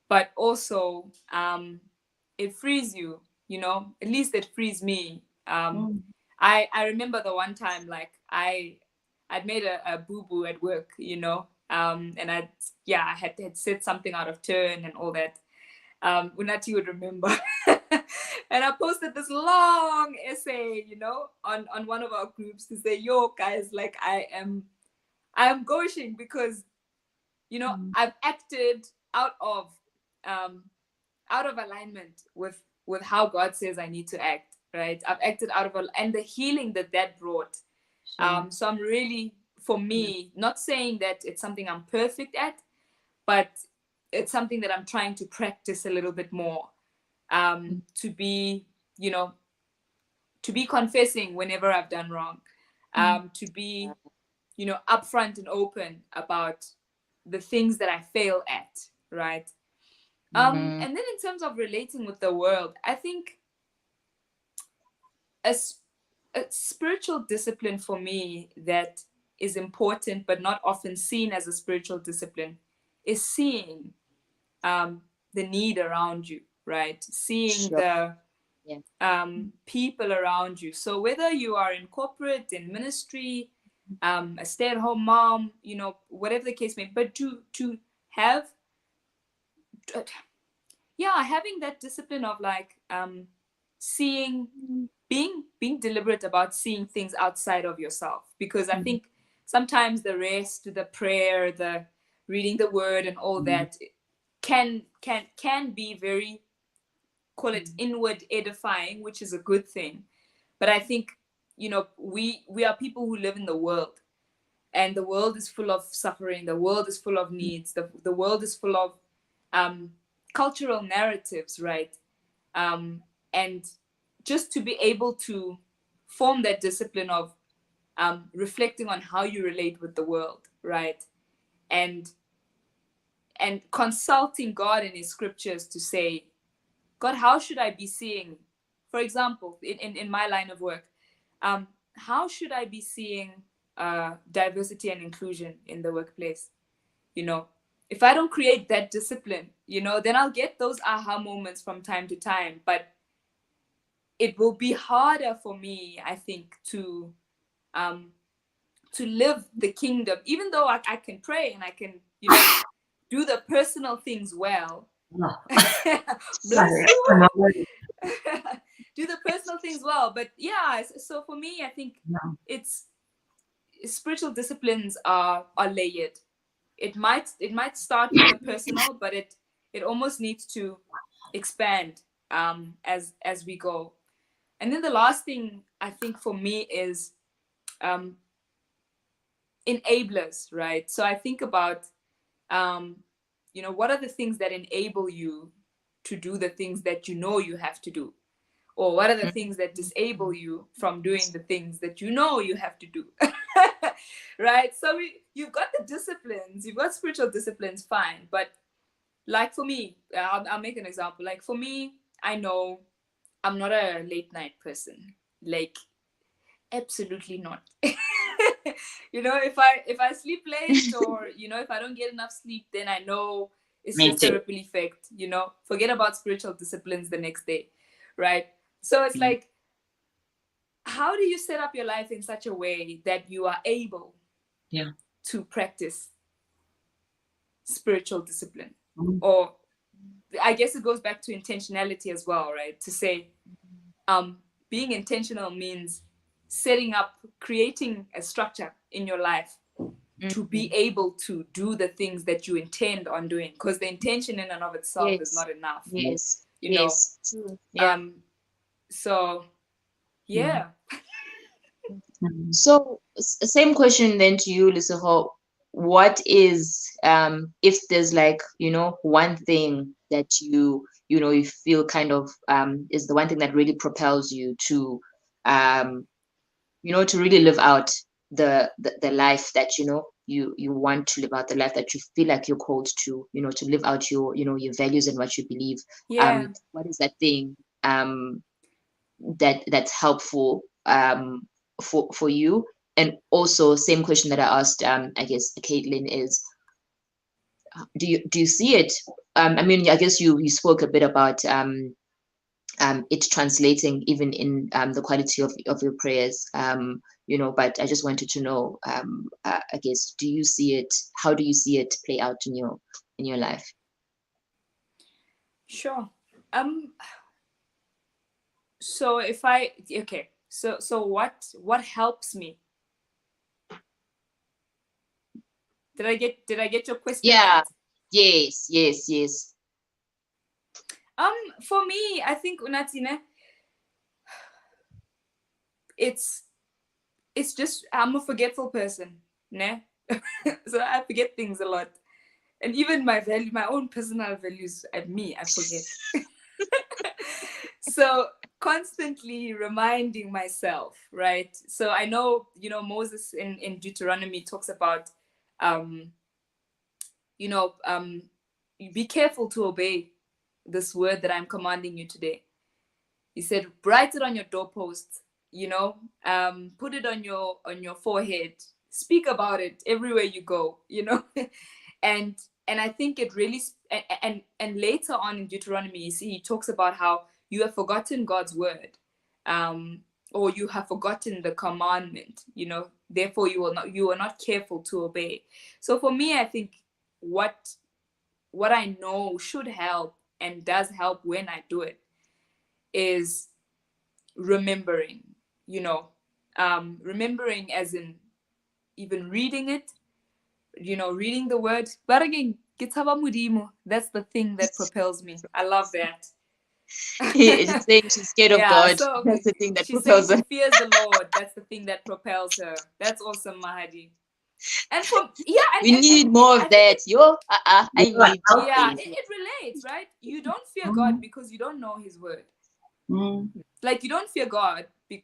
But also it frees you, at least it frees me. I remember the one time, like I'd made a boo-boo at work, and I had said something out of turn and all that. Unati would remember. And I posted this long essay, on one of our groups to say, yo, guys, like I am gushing because I've acted out of alignment with how God says I need to act, right? I've acted and the healing that brought. So I'm really, for me, not saying that it's something I'm perfect at, but it's something that I'm trying to practice a little bit more, to be, to be confessing whenever I've done wrong, to be, upfront and open about the things that I fail at, right? And then in terms of relating with the world, I think a spiritual discipline for me that is important but not often seen as a spiritual discipline is seeing the need around you, right? Seeing the people around you. So whether you are in corporate, in ministry, a stay-at-home mom, whatever the case may be, but to have having that discipline of like seeing, being deliberate about seeing things outside of yourself, because I think sometimes the rest, the prayer, the reading the word and all that can be very, call it inward edifying, which is a good thing. But I think, we are people who live in the world, and the world is full of suffering, the world is full of needs, the world is full of cultural narratives, right? And just to be able to form that discipline of reflecting on how you relate with the world, right? And consulting God in his scriptures to say, God, how should I be seeing, for example, in my line of work, how should I be seeing diversity and inclusion in the workplace? If I don't create that discipline, then I'll get those aha moments from time to time, but it will be harder for me, I think, to live the kingdom, even though I can pray and I can, do the personal things well. Bless you. Do the personal things well. But so for me, I think it's spiritual disciplines are layered. It might start with the personal, but it almost needs to expand as we go. And then the last thing I think for me is enablers, right? So I think about what are the things that enable you to do the things that you have to do, or what are the things that disable you from doing the things that you have to do. Right? So you've got the disciplines, you've got spiritual disciplines, fine, but like for me, I'll make an example. Like for me, I know I'm not a late night person, like absolutely not. If I sleep late, or if I don't get enough sleep, then I know it's just a ripple effect. Forget about spiritual disciplines the next day, right? So it's like, how do you set up your life in such a way that you are able to practice spiritual discipline? Or I guess it goes back to intentionality as well, right? To say being intentional means setting up, creating a structure in your life to be able to do the things that you intend on doing, because the intention in and of itself is not enough. So So same question then to you, Lesego. What is if there's like one thing that you feel kind of is the one thing that really propels you to to really live out the life that you want to live out, the life that you feel like you're called to to live out your your values and what you believe. What is that thing that's helpful for you? And also same question that I asked I guess Caitlin is, do you see it? I mean, I guess you spoke a bit about it's translating even in the quality of your prayers, but I just wanted to know, I guess, do you see it? How do you see it play out in your life? Sure. So so what helps me? Did I get your question Yeah. right? Yes. For me, I think Unatine, it's just I'm a forgetful person, ne? So I forget things a lot. And even my own personal values at me, I forget. So constantly reminding myself, right? So I know, Moses in Deuteronomy talks about, you know, um, be careful to obey this word that I'm commanding you today. He said, write it on your doorposts, put it on your forehead, speak about it everywhere you go, and I think it really and later on in Deuteronomy, you see, he talks about how you have forgotten God's word, or you have forgotten the commandment, therefore you are not careful to obey. So for me, I think what I know should help and does help when I do it is remembering, remembering as in even reading it, reading the word. But again, that's the thing that propels me. I love that. She's saying she's scared of Yeah, God. so That's the thing that she's saying propels she her. fears the Lord. That's the thing that propels her. That's awesome, Mahadi. And for yeah, We need more I of think that. Yo, I need to. yeah, it relates, right? You don't fear God because you don't know His word. Like you don't fear God, we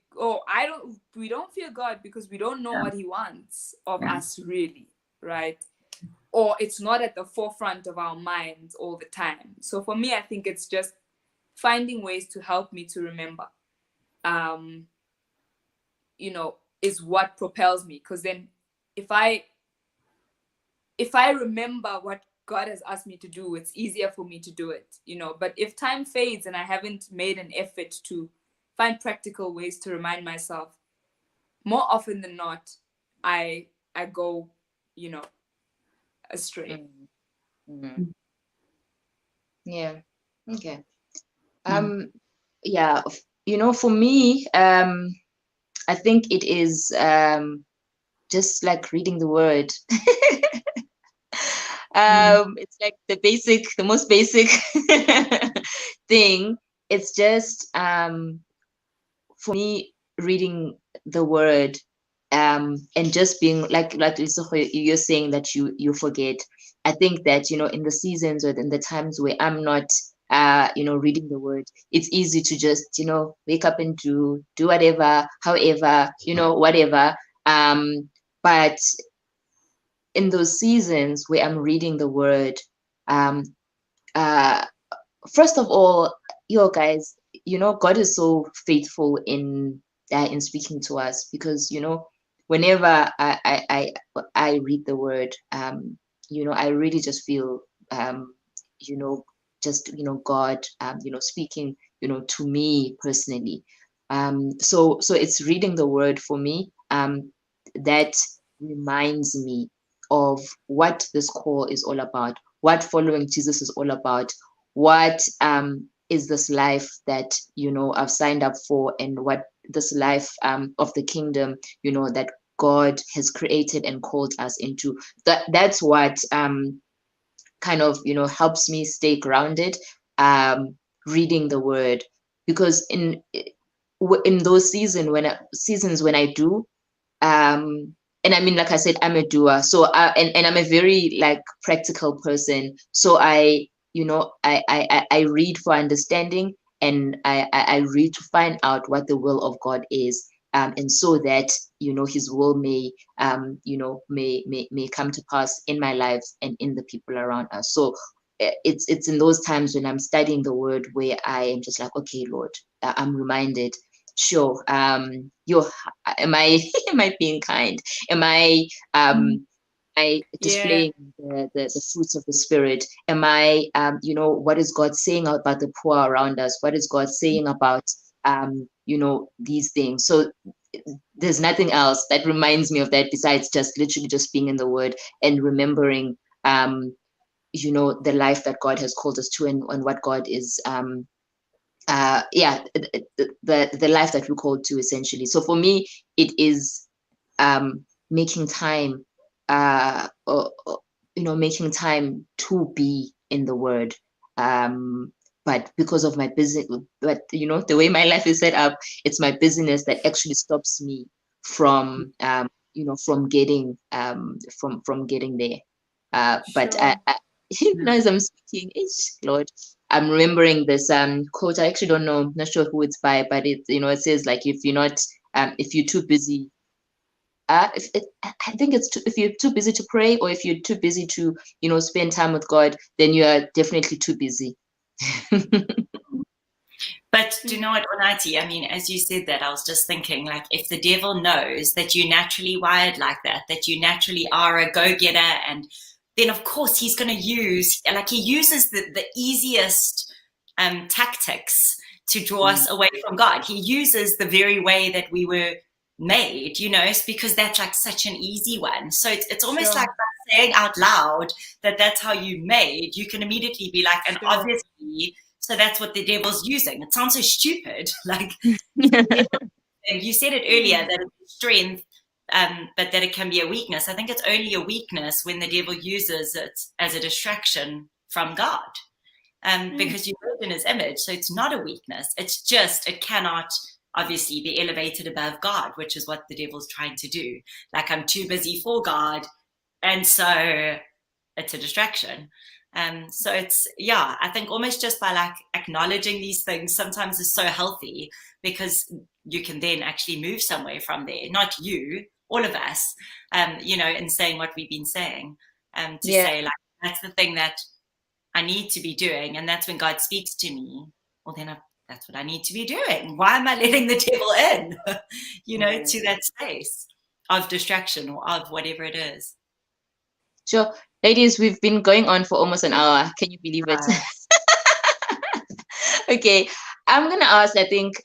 don't fear God because we don't know what He wants of us, really, right? Or it's not at the forefront of our minds all the time. So for me, I think it's just finding ways to help me to remember, is what propels me. Because then if I remember what God has asked me to do, it's easier for me to do it, But if time fades and I haven't made an effort to find practical ways to remind myself, more often than not, I go, astray. Yeah. Okay. Yeah. For me, I think it is just like reading the word. It's like the most basic thing. It's just for me, reading the word, and just being like Lesotho, you're saying that you forget. I think that in the seasons or in the times where I'm not reading the word, it's easy to just wake up and do whatever, however, whatever. But in those seasons where I'm reading the word, um uh first of all, guys, God is so faithful in speaking to us, because whenever I read the word, I really just feel you know just God speaking to me personally. So it's reading the word for me, that reminds me of what this call is all about, what following Jesus is all about, what is this life that I've signed up for, and what this life of the kingdom that God has created and called us into. That's what kind of helps me stay grounded, reading the word, because in those seasons when I do, and I mean, like I said, I'm a doer, so and I'm a very like practical person, so I read for understanding, and I read to find out what the will of God is, and so that His will may come to pass in my life and in the people around us. So it's in those times when I'm studying the word where I am just like, okay, Lord, I'm reminded. Sure. Am I am I being kind? Am I displaying the fruits of the spirit? Am I what is God saying about the poor around us? What is God saying about these things? So there's nothing else that reminds me of that besides just literally just being in the word and remembering the life that God has called us to, and what God is the life that we're called to, essentially. So for me, it is making time making time to be in the Word. But because of my business, but the way my life is set up, it's my business that actually stops me from from getting there. But Sure. as I'm speaking, Lord, I'm remembering this quote. I actually don't know, not sure who it's by, but it says like if you're too busy. I think if you're too busy to pray, or if you're too busy to spend time with God, then you are definitely too busy. But do you know what, Onati? I mean, as you said that, I was just thinking, like, if the devil knows that you're naturally wired like that you naturally are a go-getter, and then of course he's going to use, like, he uses the easiest tactics to draw us away from God. He uses the very way that we were made, it's because that's like such an easy one. So it's almost Sure. like saying out loud that that's how you made, you can immediately be like, and Sure. obviously, so that's what the devil's using. It sounds so stupid. Like, you said it earlier that it's strength, but that it can be a weakness. I think it's only a weakness when the devil uses it as a distraction from God, because you're made in his image. So it's not a weakness. It's just, it cannot obviously be elevated above God, which is what the devil's trying to do. Like, I'm too busy for God. And so it's a distraction. So it's, I think almost just by like acknowledging these things sometimes is so healthy, because you can then actually move somewhere from there. Not you, all of us, in saying what we've been saying, to say like, that's the thing that I need to be doing. And that's when God speaks to me. Well, then that's what I need to be doing. Why am I letting the devil in, to that space of distraction or of whatever it is? Sure. Ladies, we've been going on for almost an hour. Can you believe it? Okay. I'm going to ask, I think,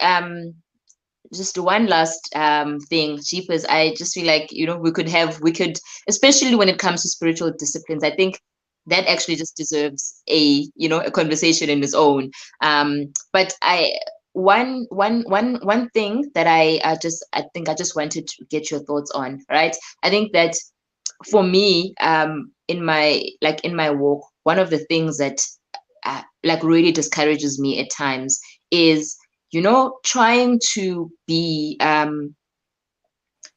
just one last thing, Jeepers. I just feel like, we could, especially when it comes to spiritual disciplines, I think that actually just deserves a conversation in its own. But one thing that I think I just wanted to get your thoughts on, right? I think that for me, in my walk, one of the things that like really discourages me at times is trying to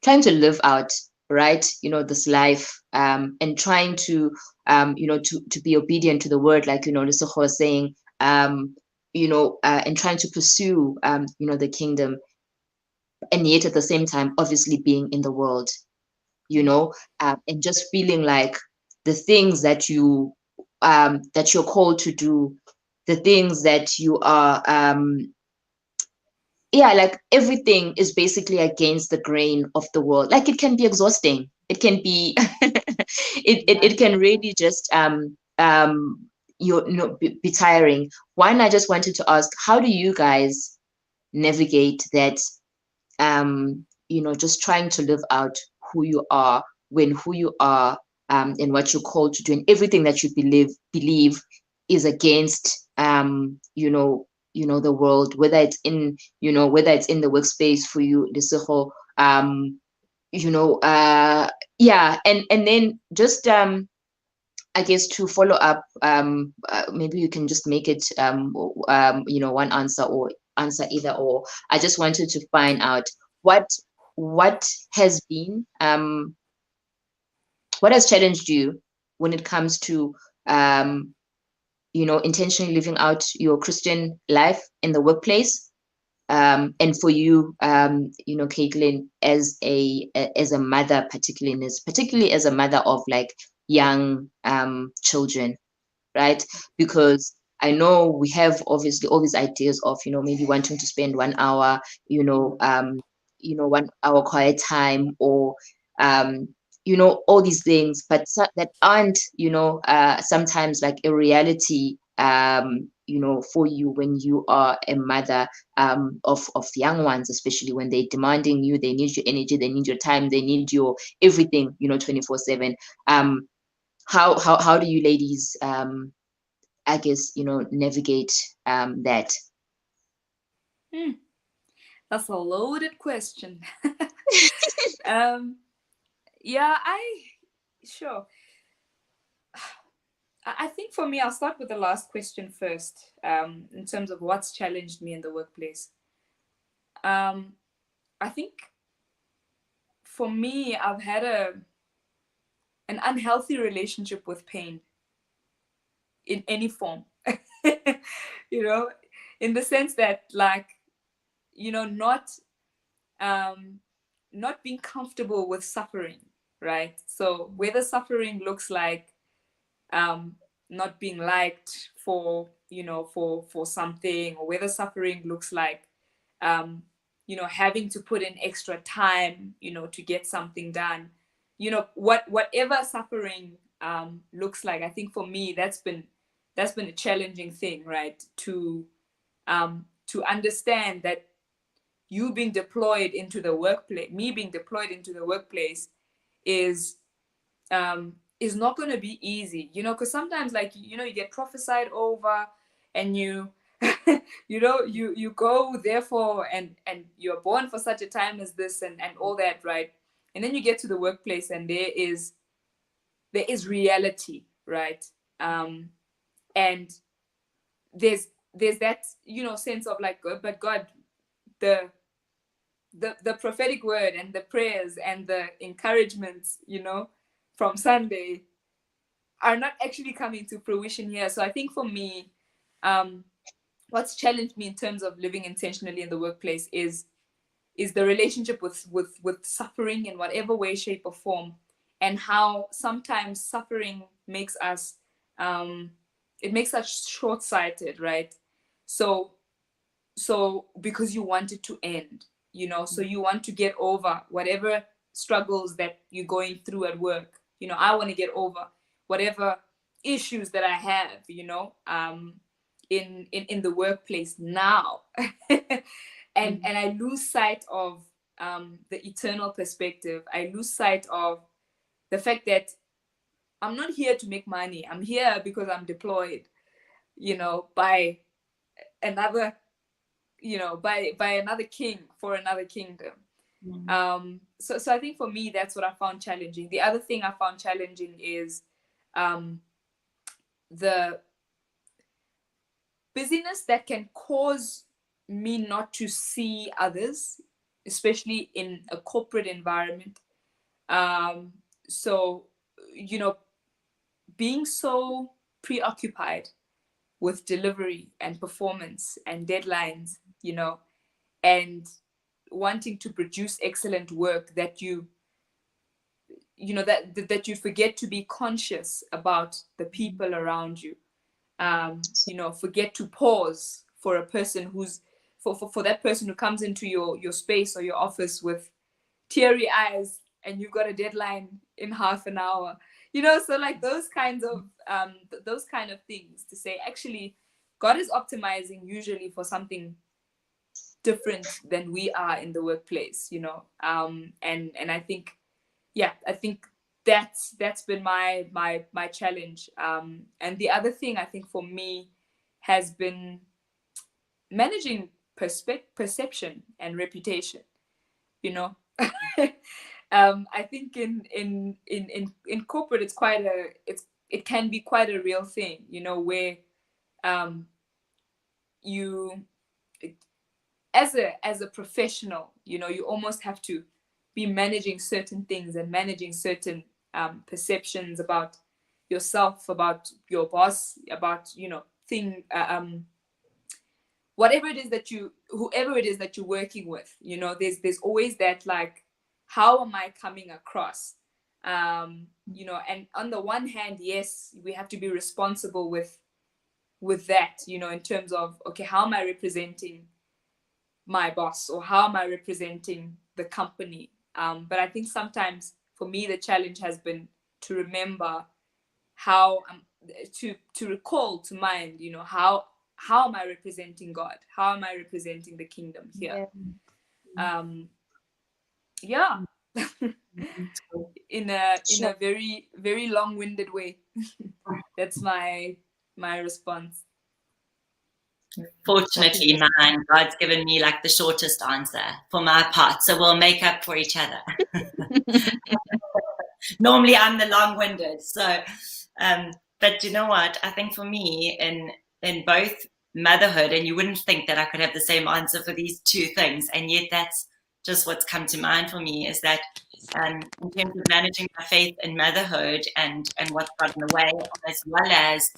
live out, right, this life, and trying to to be obedient to the word, like Lesotho was saying, and trying to pursue the kingdom, and yet at the same time obviously being in the world, and just feeling like the things that you're called to do, the things that you are like everything is basically against the grain of the world. Like, it can be exhausting, it can be it can really just be tiring. One, I just wanted to ask, how do you guys navigate that, just trying to live out who you are, when who you are, and what you're called to do, and everything that you believe is against the world, whether it's in the workspace for you, Lesotho, and then just I guess to follow up, maybe you can just make it one answer, or answer either or. I just wanted to find out what has been what has challenged you when it comes to intentionally living out your Christian life in the workplace, and for you, Caitlin, as a mother, particularly as a mother of like young children, right? Because I know we have obviously all these ideas of maybe wanting to spend 1 hour, 1 hour quiet time, or all these things, but that aren't sometimes like a reality for you when you are a mother of young ones, especially when they're demanding you, they need your energy, they need your time, they need your everything 24/7. How do you ladies I guess navigate that? That's a loaded question. Yeah, Sure. I think for me, I'll start with the last question first, in terms of what's challenged me in the workplace. I think for me, I've had an unhealthy relationship with pain in any form, you know, in the sense that, like, you know, not being comfortable with suffering, right? So whether suffering looks like not being liked for, you know, for something, or whether suffering looks like you know, having to put in extra time, you know, to get something done, you know, whatever suffering looks like. I think for me, that's been a challenging thing, right? To understand that you being deployed into the workplace, me being deployed into the workplace, is not going to be easy, you know, because sometimes, like, you know, you get prophesied over, and you you know, you go therefore, and you're born for such a time as this, and all that, right? And then you get to the workplace, and there is reality, right? And there's that, you know, sense of like, but God, the prophetic word and the prayers and the encouragements, you know, from Sunday are not actually coming to fruition here. So I think for me, what's challenged me in terms of living intentionally in the workplace is the relationship with suffering in whatever way, shape, or form, and how sometimes suffering makes us it makes us short-sighted, right? So because you want it to end, you know, so you want to get over whatever struggles that you're going through at work. You know, I want to get over whatever issues that I have, you know, in the workplace now. And I lose sight of the eternal perspective. I lose sight of the fact that I'm not here to make money. I'm here because I'm deployed, you know, by another, you know, by another king for another kingdom. So I think for me, that's what I found challenging. The other thing I found challenging is the busyness that can cause me not to see others, especially in a corporate environment. So, you know, being so preoccupied with delivery and performance and deadlines, you know, and wanting to produce excellent work, that you know, that you forget to be conscious about the people around you. You know, forget to pause for a person who's for that person who comes into your space or your office with teary eyes, and you've got a deadline in half an hour, you know. So like those kind of things, to say, actually, God is optimizing usually for something different than we are in the workplace, you know. And I think, yeah, I think that's been my challenge. And the other thing I think for me has been managing perception and reputation, you know. I think in corporate, it can be quite a real thing, you know, where you, as a professional, you know, you almost have to be managing certain things and managing certain perceptions about yourself, about your boss, about, you know, whatever it is whoever it is that you're working with, you know. There's always that, like, how am I coming across? You know, and on the one hand, yes, we have to be responsible with that, you know, in terms of, okay, how am I representing my boss, or how am I representing the company? But I think sometimes for me, the challenge has been to remember how to recall to mind, you know, how am I representing God? How am I representing the kingdom here? Yeah. in a very, very long-winded way. That's my response. Fortunately, mine, God's given me like the shortest answer for my part, so we'll make up for each other. Normally I'm the long-winded. So, but you know what? I think for me, in both motherhood, and you wouldn't think that I could have the same answer for these two things, and yet that's just what's come to mind for me, is that in terms of managing my faith in motherhood and what's got in the way, as well as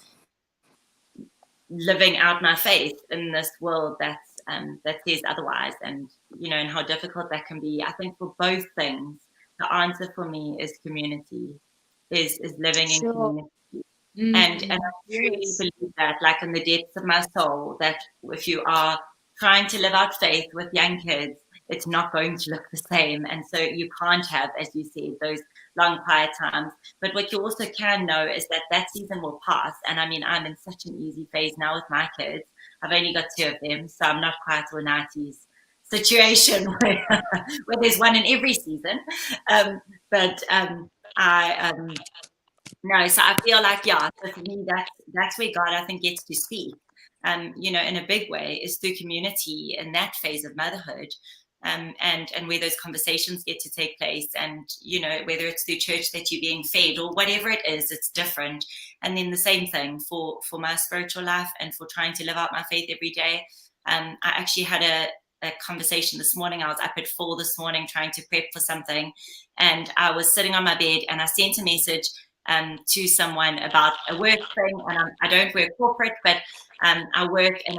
living out my faith in this world that says otherwise, and and how difficult that can be. I think for both things, the answer for me is community, is living in community. And I truly believe that, like in the depths of my soul, that if you are trying to live out faith with young kids, it's not going to look the same. And so you can't have, as you said, those long quiet times. But what you also can know is that season will pass. And I mean, I'm in such an easy phase now with my kids. I've only got 2 of them, so I'm not quite a 90s situation where there's one in every season. No, so I feel like, yeah, so for me, that's where God, I think, gets to speak, in a big way, is through community in that phase of motherhood, and where those conversations get to take place, and, whether it's through church that you're being fed or whatever it is, it's different. And then the same thing for my spiritual life and for trying to live out my faith every day. I actually had a conversation this morning. I was up at 4 this morning trying to prep for something, and I was sitting on my bed and I sent a message to someone about a work thing, and I don't work corporate, but I work in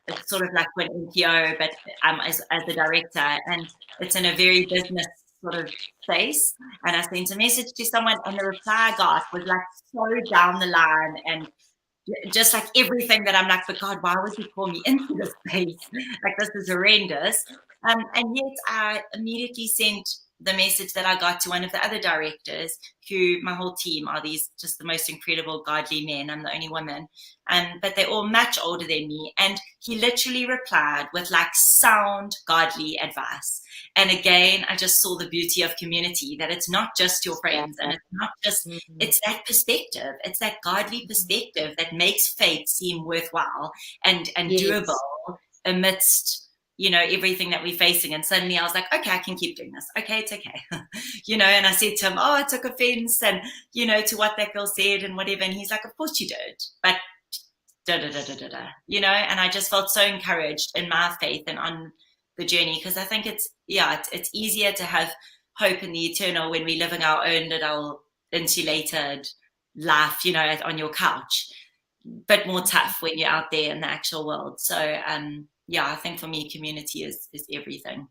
it's sort of like an NPO, but as a director, and it's in a very business sort of space. And I sent a message to someone, and the reply I got was like so down the line, and just like everything that I'm like, but God, why would you call me into this space? Like, this is horrendous. And yet I immediately sent the message that I got to one of the other directors, who, my whole team are these just the most incredible godly men. I'm the only woman, but they're all much older than me. And he literally replied with like sound godly advice. And again, I just saw the beauty of community, that it's not just your friends, and it's not just, it's that perspective. It's that godly perspective that makes faith seem worthwhile and doable amidst everything that we're facing. And suddenly I was like, okay, I can keep doing this. Okay, it's okay. And I said to him, oh, I took offense and, to what that girl said and whatever. And he's like, of course you did, but and I just felt so encouraged in my faith and on the journey, because I think it's easier to have hope in the eternal when we're living our own little insulated life, on your couch, but more tough when you're out there in the actual world. So, I think for me, community is everything.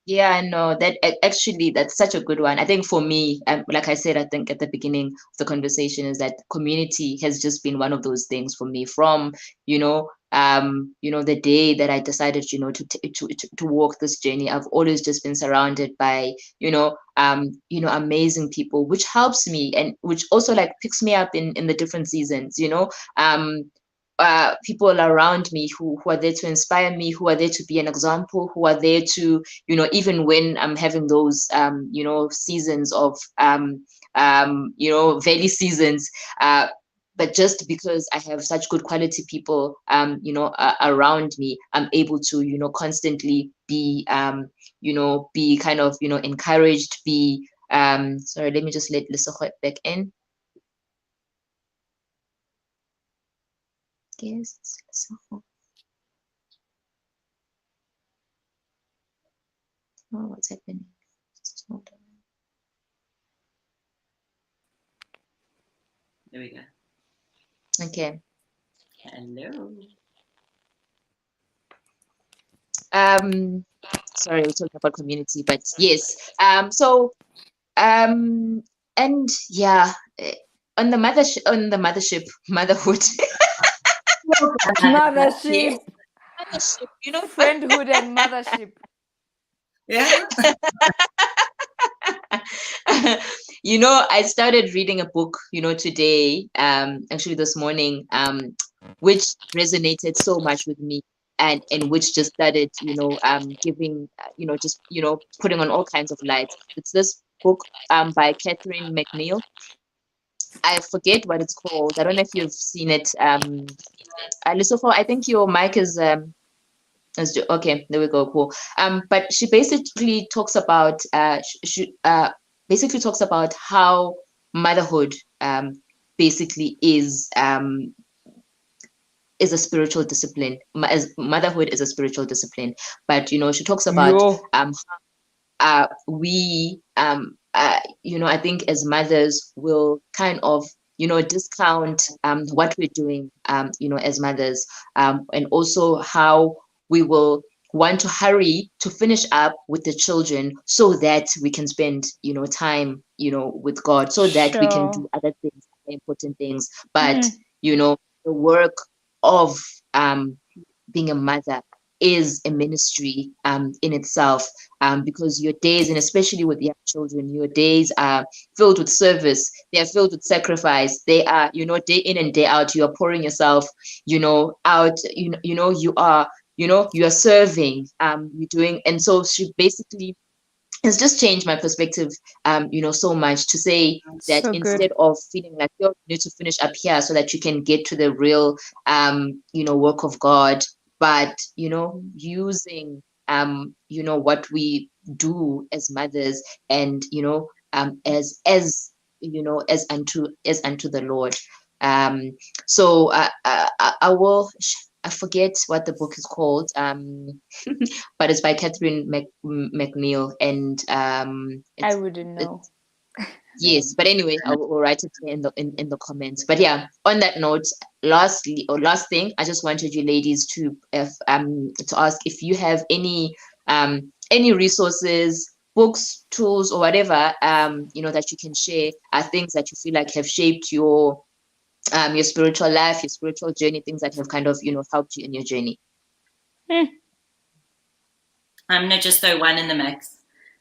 Yeah, no, that's such a good one. I think for me, like I said, I think at the beginning of the conversation, is that community has just been one of those things for me from, the day that I decided, to walk this journey. I've always just been surrounded by, amazing people, which helps me and which also like picks me up in the different seasons, people around me who are there to inspire me, who are there to be an example, who are there to, even when I'm having those, seasons of, valley seasons, but just because I have such good quality people, around me, I'm able to, constantly be, be kind of, encouraged, be, sorry, let me just let Lesogho back in. Yes, so what's happening? Just hold on. There we go. Okay. Hello. Sorry, we're talking about community, but yes. And yeah, on the motherhood. Mothership, mothership, friendhood and mothership. Yeah. I started reading a book, today, actually this morning, which resonated so much with me, and which just started, giving, just, putting on all kinds of lights. It's this book by Catherine McNeil. I forget what it's called. I don't know if you've seen it. Lesogho, I think your mic is okay. There we go. Cool. But she basically talks about basically talks about how motherhood basically is a spiritual discipline. As motherhood is a spiritual discipline, but she talks about we I think as mothers will kind of discount what we're doing as mothers, and also how we will want to hurry to finish up with the children so that we can spend time with God, so that we can do other things, important things. But the work of being a mother is a ministry in itself, because your days, and especially with young children, your days are filled with service. They are filled with sacrifice. They are, day in and day out, you are pouring yourself, out. You are serving. You're doing, and so she basically has just changed my perspective, so much, to say that instead of feeling like you need to finish up here so that you can get to the real, work of God, but using what we do as mothers, and as unto the Lord. So I will. I forget what the book is called, but it's by Catherine McNeil, and I wouldn't know. Yes, but anyway, I will write it in the comments. But yeah, on that note, last thing, I just wanted you ladies to ask if you have any resources, books, tools, or whatever that you can share, things that you feel like have shaped your spiritual life, your spiritual journey, things that have kind of helped you in your journey. I'm gonna just throw one in the mix.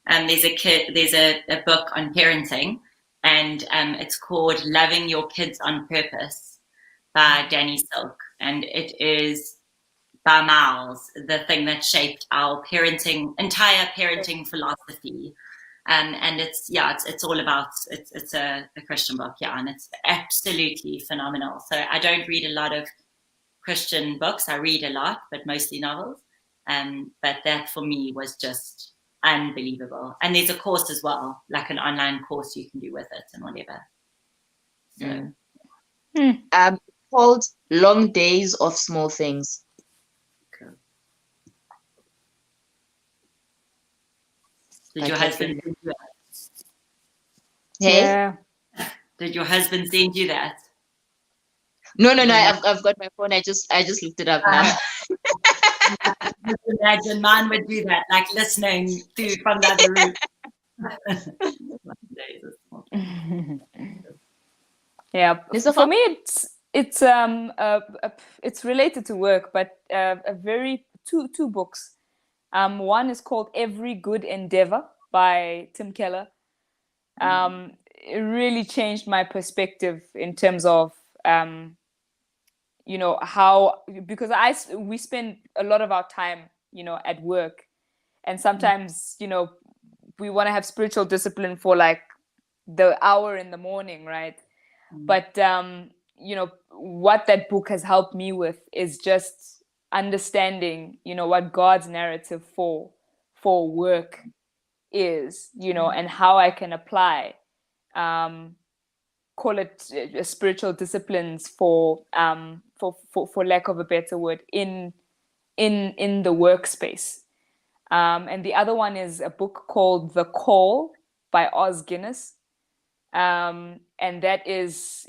There's a book on parenting, and it's called Loving Your Kids on Purpose by Danny Silk, and it is by miles the thing that shaped our entire parenting philosophy. And it's all about, it's a Christian book, and it's absolutely phenomenal. So I don't read a lot of Christian books. I read a lot, but mostly novels. But that for me was just unbelievable. And there's a course as well, like an online course you can do with it and whatever. So called Long Days of Small Things. Cool. Did your husband send you that? Hey? Yeah. Did your husband send you that? No. I've got my phone. I just looked it up now. Just imagine mine would do that, like listening from the other room. Yeah, for me it's related to work, but two books. One is called Every Good Endeavor by Tim Keller. It really changed my perspective in terms of how, because we spend a lot of our time at work, and sometimes we want to have spiritual discipline for like the hour in the morning, right? But what that book has helped me with is just understanding what God's narrative for work is, and how I can apply call it spiritual disciplines for lack of a better word in the workspace. And the other one is a book called The Call by Os Guinness. And that is,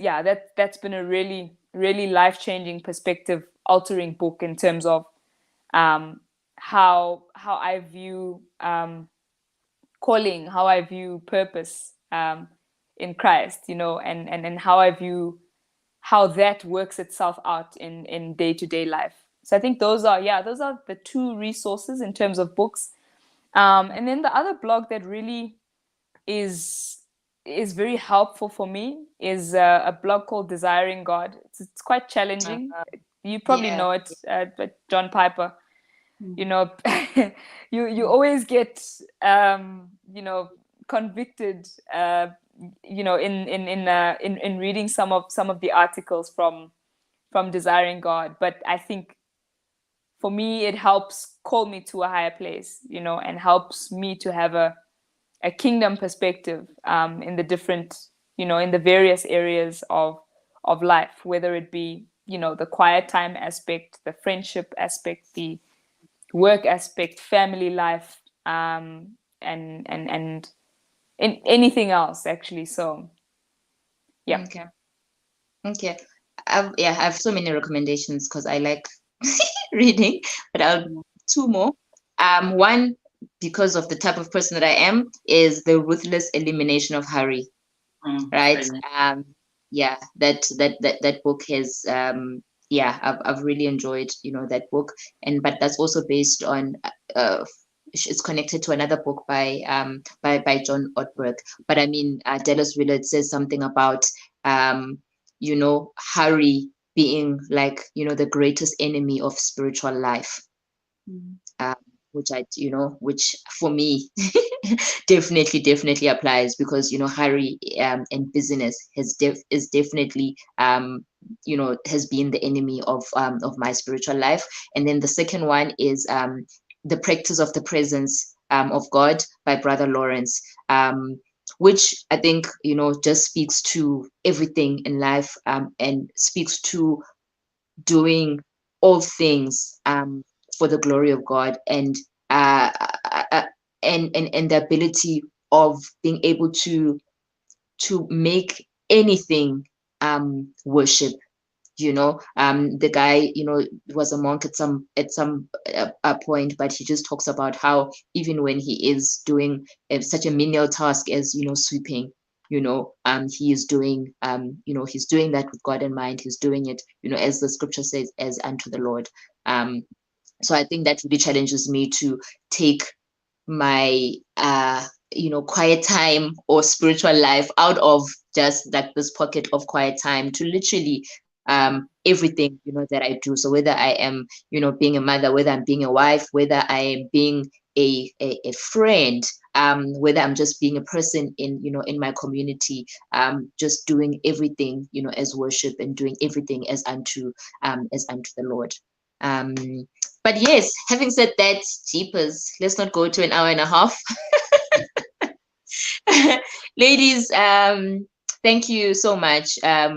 that's been a really, really life-changing, perspective altering book in terms of how I view calling, how I view purpose in Christ, and how I view how that works itself out in day-to-day life. So I think those are the two resources in terms of books. And then the other blog that really is very helpful for me is a blog called Desiring God. It's quite challenging. You probably know it, but John Piper. You always get convicted in reading some of the articles from Desiring God. But I think for me it helps call me to a higher place, and helps me to have a a kingdom perspective in the different, in the various areas of life, whether it be, the quiet time aspect, the friendship aspect, the work aspect, family life, and in anything else, actually. So, yeah. Okay. I have so many recommendations because I like reading, but I'll two more. One, because of the type of person that I am, is The Ruthless Elimination of Hurry. Right. Yeah, that book has I've really enjoyed that book, but that's also based on it's connected to another book by John Ortberg. But I mean, Dallas Willard says something about hurry being like the greatest enemy of spiritual life. Which for me definitely applies, because hurry and busyness is definitely has been the enemy of my spiritual life. And then the second one is The Practice of the Presence of God by Brother Lawrence, which I think just speaks to everything in life, and speaks to doing all things for the glory of God, and and the ability of being able to make anything worship. The guy was a monk at some point, but he just talks about how even when he is doing such a menial task as sweeping, he is doing he's doing that with God in mind. He's doing it as the scripture says, as unto the Lord. So I think that really challenges me to take my quiet time or spiritual life out of just like this pocket of quiet time to literally everything that I do. So whether I am being a mother, whether I'm being a wife, whether I am being a friend, whether I'm just being a person in in my community, just doing everything as worship, and doing everything as unto the Lord. But yes, having said that, jeepers, let's not go to an hour and a half. Ladies, thank you so much. I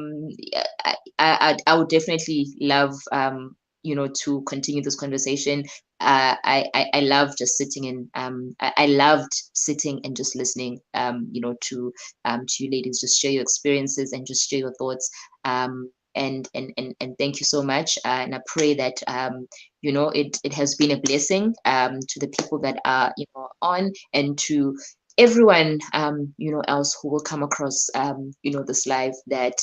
would definitely love to continue this conversation. I love just sitting in I loved sitting and just listening to you ladies just share your experiences and just share your thoughts. And thank you so much. And I pray that it has been a blessing to the people that are on, and to everyone else who will come across this live, that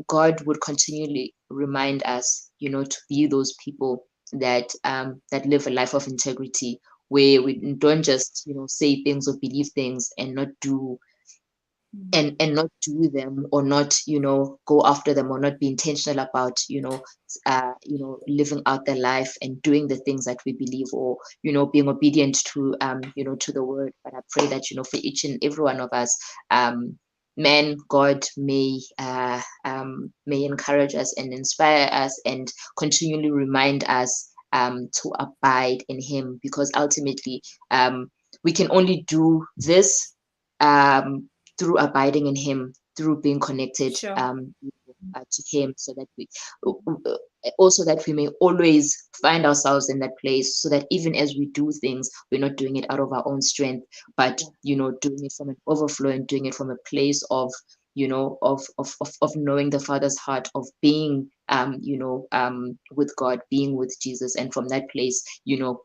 God would continually remind us to be those people that live a life of integrity, where we don't just say things or believe things and not do and not do them, or not go after them, or not be intentional about living out their life and doing the things that we believe, or being obedient to to the word. But I pray that for each and every one of us, God may encourage us and inspire us and continually remind us to abide in him, because ultimately we can only do this through abiding in him, through being connected Sure. To him, so that we also that we may always find ourselves in that place, so that even as we do things, we're not doing it out of our own strength, but doing it from an overflow, and doing it from a place of of knowing the Father's heart, of being with God, being with Jesus, and from that place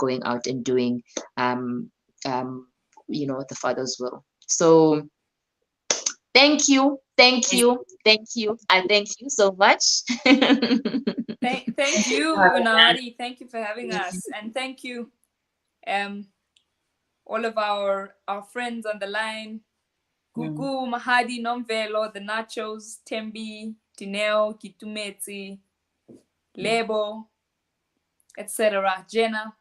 going out and doing the Father's will. So thank you, and thank you so much. Thank you, Nahari. Thank you for having us, and thank you, all of our friends on the line. Gugu, Mahadi, Nomvelo, the Nachos, Tembi, Tineo, Kitumeti, Lebo, etc. Jenna.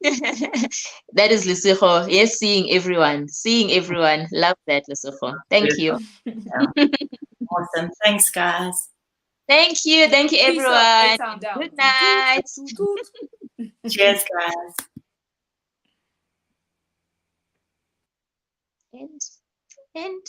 That is Lesotho. Yes, seeing everyone. Love that, Lesotho. Thank you. Awesome. Thanks, guys. Thank you, everyone. Peace out. Good night. Cheers, guys. End.